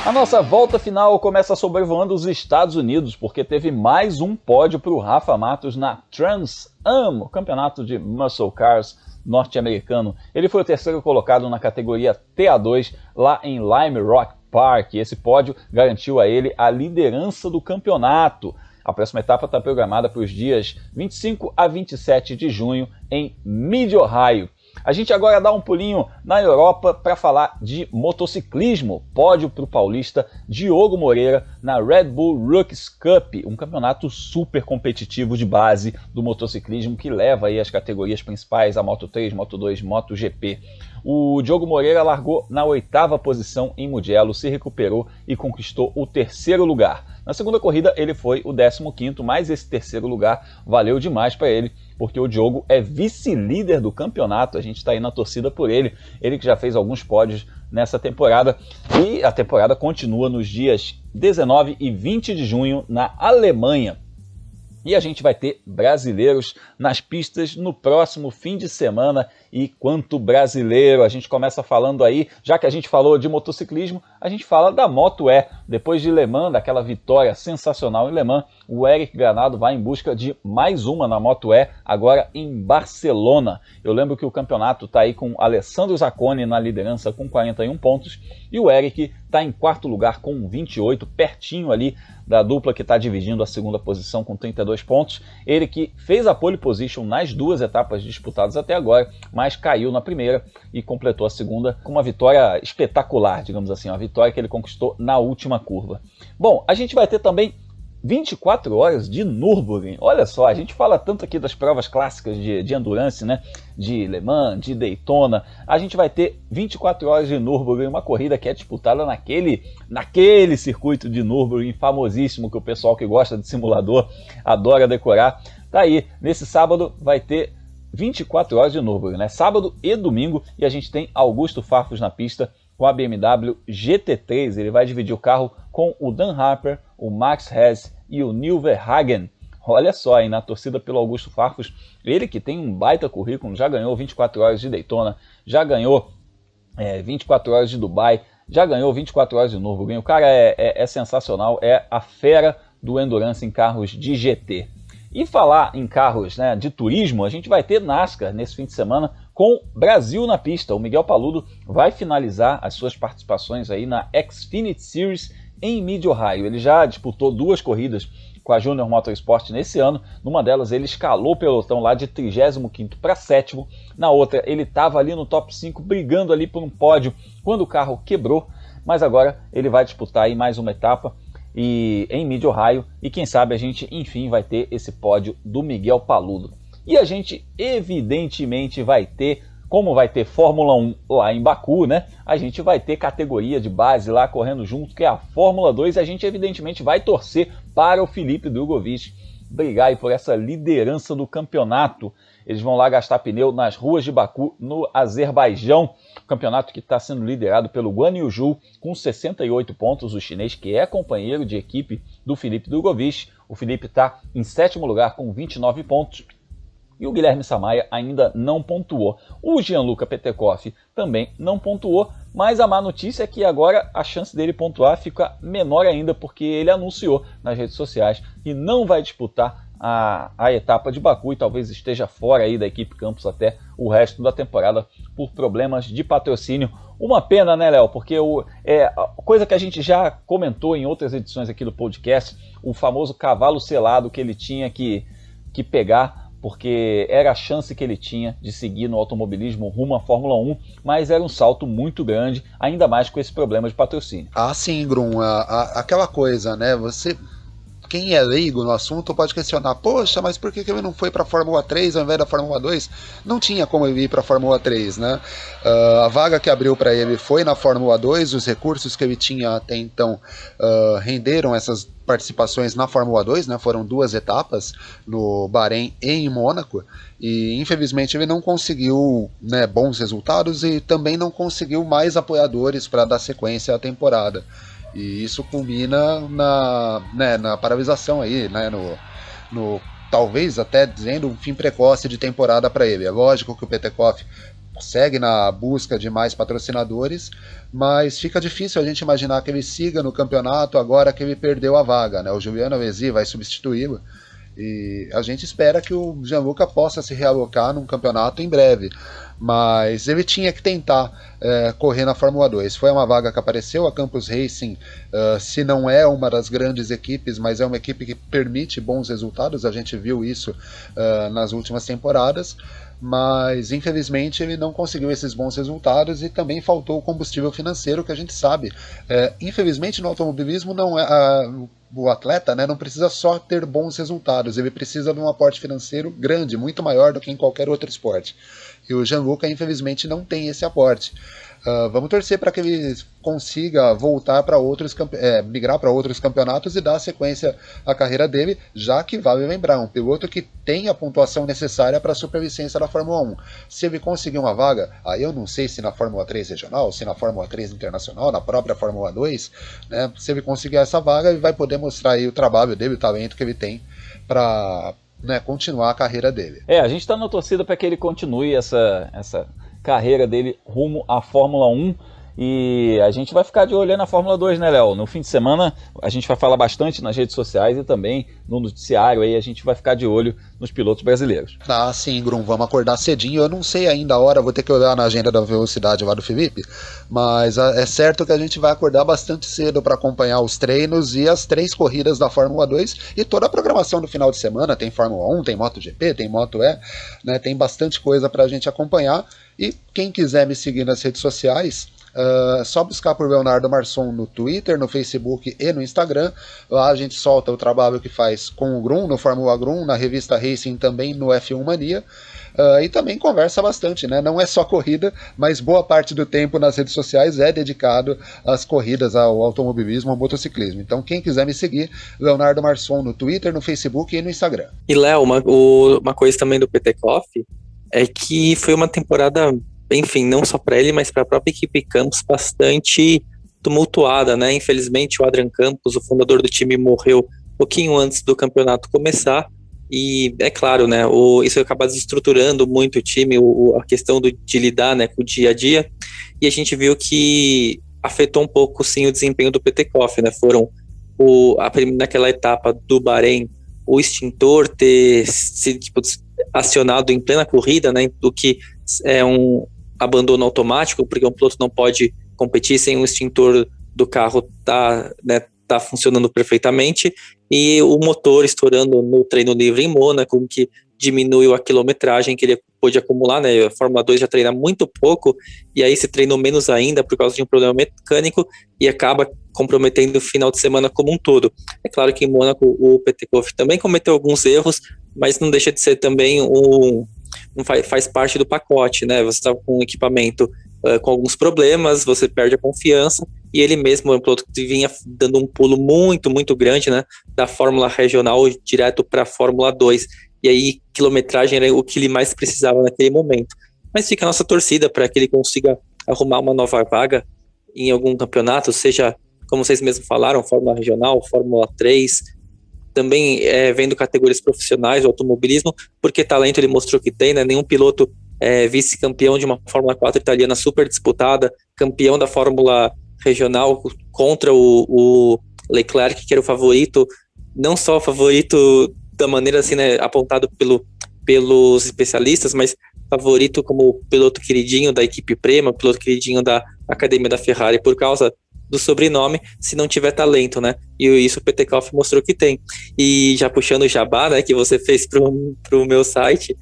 A nossa volta final começa sobrevoando os Estados Unidos, porque teve mais um pódio para o Rafa Matos na Trans-Am, o campeonato de Muscle Cars norte-americano. Ele foi o 3º colocado na categoria TA2 lá em Lime Rock Park. Esse pódio garantiu a ele a liderança do campeonato. A próxima etapa está programada para os dias 25 a 27 de junho em Mid Ohio. A gente agora dá um pulinho na Europa para falar de motociclismo. Pódio para o paulista Diogo Moreira na Red Bull Rookies Cup, um campeonato super competitivo de base do motociclismo que leva aí as categorias principais, a Moto3, Moto2, MotoGP. O Diogo Moreira largou na 8ª posição em Mugello, se recuperou e conquistou o 3º lugar. Na segunda corrida ele foi o 15º, mas esse 3º lugar valeu demais para ele, porque o Diogo é vice-líder do campeonato, a gente está aí na torcida por ele que já fez alguns pódios nessa temporada, e a temporada continua nos dias 19 e 20 de junho na Alemanha. E a gente vai ter brasileiros nas pistas no próximo fim de semana. E quanto brasileiro, a gente começa falando aí, já que a gente falou de motociclismo, a gente fala da Moto E. Depois de Le Mans, daquela vitória sensacional em Le Mans, o Eric Granado vai em busca de mais uma na Moto E, agora em Barcelona. Eu lembro que o campeonato está aí com Alessandro Zacconi na liderança com 41 pontos e o Eric está em 4º lugar com 28, pertinho ali da dupla que está dividindo a segunda posição com 32 pontos. Ele que fez a pole position nas 2 etapas disputadas até agora, mas caiu na primeira e completou a segunda com uma vitória espetacular, digamos assim, uma vitória que ele conquistou na última curva. Bom, a gente vai ter também 24 horas de Nürburgring. Olha só, a gente fala tanto aqui das provas clássicas de endurance, né? De Le Mans, de Daytona. A gente vai ter 24 horas de Nürburgring, uma corrida que é disputada naquele circuito de Nürburgring famosíssimo que o pessoal que gosta de simulador adora decorar. Tá aí, nesse sábado vai ter 24 horas de Nürburgring, né? Sábado e domingo, e a gente tem Augusto Farfus na pista com a BMW GT3. Ele vai dividir o carro com o Dan Harper, o Max Hess e o Neil Verhagen. Olha só, aí na torcida pelo Augusto Farfus, ele que tem um baita currículo, já ganhou 24 horas de Daytona, já ganhou 24 horas de Dubai, já ganhou 24 horas de Nürburgring. O cara é sensacional, é a fera do endurance em carros de GT. E falar em carros, né, de turismo, a gente vai ter NASCAR nesse fim de semana com Brasil na pista. O Miguel Paludo vai finalizar as suas participações aí na Xfinity Series em Mid-Ohio. Ele já disputou 2 corridas com a Junior Motorsport nesse ano. Numa delas ele escalou o pelotão lá de 35º para 7º. Na outra ele estava ali no top 5 brigando ali por um pódio quando o carro quebrou. Mas agora ele vai disputar aí mais uma etapa em Mid-Ohio, e quem sabe a gente enfim vai ter esse pódio do Miguel Paludo. E a gente evidentemente vai ter, como vai ter Fórmula 1 lá em Baku, né? A gente vai ter categoria de base lá correndo junto, que é a Fórmula 2, e a gente evidentemente vai torcer para o Filipe Drugovich brigar aí por essa liderança do campeonato. Eles vão lá gastar pneu nas ruas de Baku, no Azerbaijão. Campeonato que está sendo liderado pelo Guan Yu Zhou com 68 pontos, o chinês que é companheiro de equipe do Filipe Drugovich. O Filipe está em 7º lugar com 29 pontos e o Guilherme Samaia ainda não pontuou. O Gianluca Petekoff também não pontuou, mas a má notícia é que agora a chance dele pontuar fica menor ainda, porque ele anunciou nas redes sociais que não vai disputar a etapa de Baku e talvez esteja fora aí da equipe Campos até o resto da temporada por problemas de patrocínio. Uma pena, né, Léo? Porque coisa que a gente já comentou em outras edições aqui do podcast, o famoso cavalo selado que ele tinha que pegar, porque era a chance que ele tinha de seguir no automobilismo rumo à Fórmula 1, mas era um salto muito grande, ainda mais com esse problema de patrocínio. Ah, sim, Grum, aquela coisa, né, quem é leigo no assunto pode questionar, poxa, mas por que ele não foi para a Fórmula 3 ao invés da Fórmula 2? Não tinha como ele ir para a Fórmula 3, né? A vaga que abriu para ele foi na Fórmula 2, os recursos que ele tinha até então renderam essas participações na Fórmula 2, né? Foram 2 etapas, no Bahrein e em Mônaco, e infelizmente ele não conseguiu, né, bons resultados e também não conseguiu mais apoiadores para dar sequência à temporada. E isso culmina na paralisação aí, né, no talvez até dizendo um fim precoce de temporada para ele. É lógico que o Petekoff segue na busca de mais patrocinadores, mas fica difícil a gente imaginar que ele siga no campeonato agora que ele perdeu a vaga, né? O Juliano Alesi vai substituí-lo e a gente espera que o Gianluca possa se realocar num campeonato em breve. Mas ele tinha que tentar correr na Fórmula 2. Foi uma vaga que apareceu, a Campus Racing, se não é uma das grandes equipes, mas é uma equipe que permite bons resultados, a gente viu isso nas últimas temporadas, mas infelizmente ele não conseguiu esses bons resultados e também faltou o combustível financeiro, que a gente sabe. Infelizmente no automobilismo não o atleta, né, não precisa só ter bons resultados, ele precisa de um aporte financeiro grande, muito maior do que em qualquer outro esporte. E o Gianluca infelizmente não tem esse aporte. Vamos torcer para que ele consiga voltar para migrar para outros campeonatos e dar sequência à carreira dele, já que vale lembrar, um piloto que tem a pontuação necessária para a superlicença da Fórmula 1. Se ele conseguir uma vaga, aí eu não sei se na Fórmula 3 regional, se na Fórmula 3 internacional, na própria Fórmula 2, né, se ele conseguir essa vaga, ele vai poder mostrar aí o trabalho dele, o talento que ele tem para, né, continuar a carreira dele. A gente está na torcida para que ele continue essa carreira dele rumo à Fórmula 1, e a gente vai ficar de olho na Fórmula 2, né, Léo? No fim de semana a gente vai falar bastante nas redes sociais e também no noticiário, aí a gente vai ficar de olho nos pilotos brasileiros. Sim, Grum, vamos acordar cedinho. Eu não sei ainda a hora, vou ter que olhar na agenda da velocidade lá do Felipe, mas é certo que a gente vai acordar bastante cedo para acompanhar os treinos e as 3 corridas da Fórmula 2 e toda a programação do final de semana. Tem Fórmula 1, tem MotoGP, tem Moto E, né, tem bastante coisa para a gente acompanhar. E quem quiser me seguir nas redes sociais, só buscar por Leonardo Marçom no Twitter, no Facebook e no Instagram. Lá a gente solta o trabalho que faz com o Grum, no Fórmula Grum, na revista Racing, também no F1 Mania. E também conversa bastante, né? Não é só corrida, mas boa parte do tempo nas redes sociais é dedicado às corridas, ao automobilismo, ao motociclismo. Então quem quiser me seguir, Leonardo Marçom no Twitter, no Facebook e no Instagram. E Léo, uma coisa também do Petekoff é que foi uma temporada, enfim, não só para ele, mas para a própria equipe Campos, bastante tumultuada, né? Infelizmente o Adrian Campos, o fundador do time, morreu um pouquinho antes do campeonato começar, e é claro, né, isso acaba desestruturando muito o time, a questão de lidar, né, com o dia a dia, e a gente viu que afetou um pouco sim o desempenho do Petekoff, né? Foram naquela etapa do Bahrein, o extintor ter se acionado em plena corrida, né, do que é um abandono automático, porque um piloto não pode competir sem o extintor do carro tá funcionando perfeitamente, e o motor estourando no treino livre em Mônaco, que diminuiu a quilometragem que ele pôde acumular, né? A Fórmula 2 já treina muito pouco, e aí se treinou menos ainda por causa de um problema mecânico, e acaba comprometendo o final de semana como um todo. É claro que em Mônaco o Petekoff também cometeu alguns erros, mas não deixa de ser também faz parte do pacote, né? Você está com um equipamento com alguns problemas, você perde a confiança, e ele mesmo é um piloto que vinha dando um pulo muito, muito grande, né, da Fórmula Regional direto para a Fórmula 2, e aí quilometragem era o que ele mais precisava naquele momento. Mas fica a nossa torcida para que ele consiga arrumar uma nova vaga em algum campeonato, seja, como vocês mesmos falaram, Fórmula Regional, Fórmula 3, também vendo categorias profissionais do automobilismo, porque talento ele mostrou que tem, né? Nenhum piloto vice-campeão de uma Fórmula 4 italiana super disputada, campeão da Fórmula Regional contra o Leclerc, que era o favorito, não só o favorito da maneira assim, né, apontado pelos especialistas, mas favorito como piloto queridinho da equipe Prema, piloto queridinho da Academia da Ferrari, por causa do sobrenome, se não tiver talento, né? E isso o Petekoff mostrou que tem. E já puxando o jabá, né, que você fez pro meu site,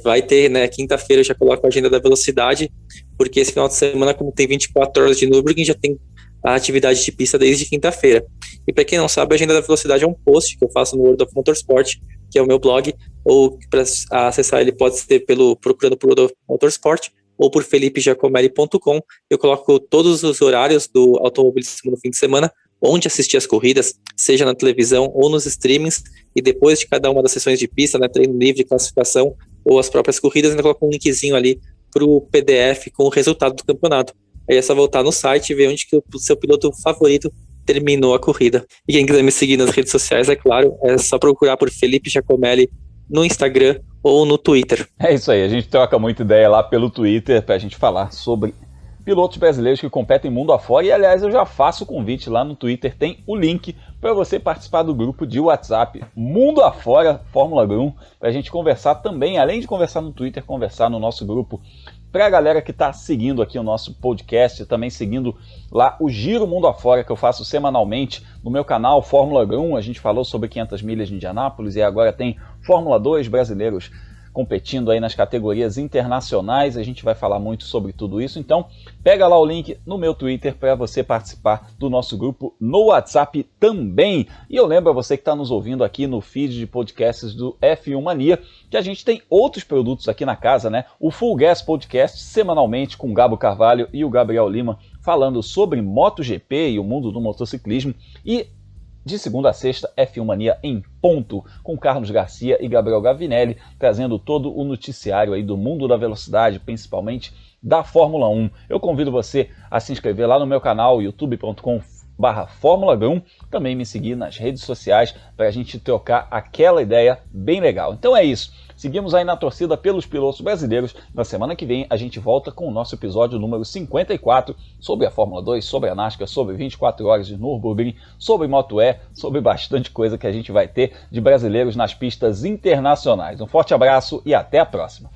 vai ter, né, quinta-feira eu já coloco a agenda da velocidade, porque esse final de semana, como tem 24 horas de Nürburgring, já tem a atividade de pista desde quinta-feira. E para quem não sabe, a agenda da velocidade é um post que eu faço no World of Motorsport, que é o meu blog, ou para acessar ele pode ser procurando por World of Motorsport, ou por felipejacomelli.com. Eu coloco todos os horários do automobilismo no fim de semana, onde assistir as corridas, seja na televisão ou nos streamings, e depois de cada uma das sessões de pista, né, treino livre, classificação, ou as próprias corridas, ainda coloco um linkzinho ali para o PDF com o resultado do campeonato. Aí é só voltar no site e ver onde que o seu piloto favorito terminou a corrida. E quem quiser me seguir nas redes sociais, é claro, é só procurar por Felipe Giacomelli no Instagram ou no Twitter. É isso aí, a gente troca muita ideia lá pelo Twitter pra gente falar sobre pilotos brasileiros que competem mundo afora. E aliás, eu já faço o convite lá no Twitter, tem o link para você participar do grupo de WhatsApp Mundo Afora Fórmula Grum, pra gente conversar também, além de conversar no Twitter, conversar no nosso grupo. Para a galera que está seguindo aqui o nosso podcast, também seguindo lá o Giro Mundo Afora, que eu faço semanalmente no meu canal Fórmula Grum. A gente falou sobre 500 milhas de Indianápolis e agora tem Fórmula 2 brasileiros competindo aí nas categorias internacionais. A gente vai falar muito sobre tudo isso, então pega lá o link no meu Twitter para você participar do nosso grupo no WhatsApp também. E eu lembro a você que está nos ouvindo aqui no feed de podcasts do F1 Mania, que a gente tem outros produtos aqui na casa, né? O Full Gas Podcast, semanalmente, com o Gabo Carvalho e o Gabriel Lima, falando sobre MotoGP e o mundo do motociclismo, e de segunda a sexta, F1 Mania em ponto, com Carlos Garcia e Gabriel Gavinelli, trazendo todo o noticiário aí do mundo da velocidade, principalmente da Fórmula 1. Eu convido você a se inscrever lá no meu canal, youtube.com/Fórmula 1, também me seguir nas redes sociais para a gente trocar aquela ideia bem legal. Então é isso. Seguimos aí na torcida pelos pilotos brasileiros. Na semana que vem a gente volta com o nosso episódio número 54 sobre a Fórmula 2, sobre a NASCAR, sobre 24 horas de Nürburgring, sobre Moto E, sobre bastante coisa que a gente vai ter de brasileiros nas pistas internacionais. Um forte abraço e até a próxima.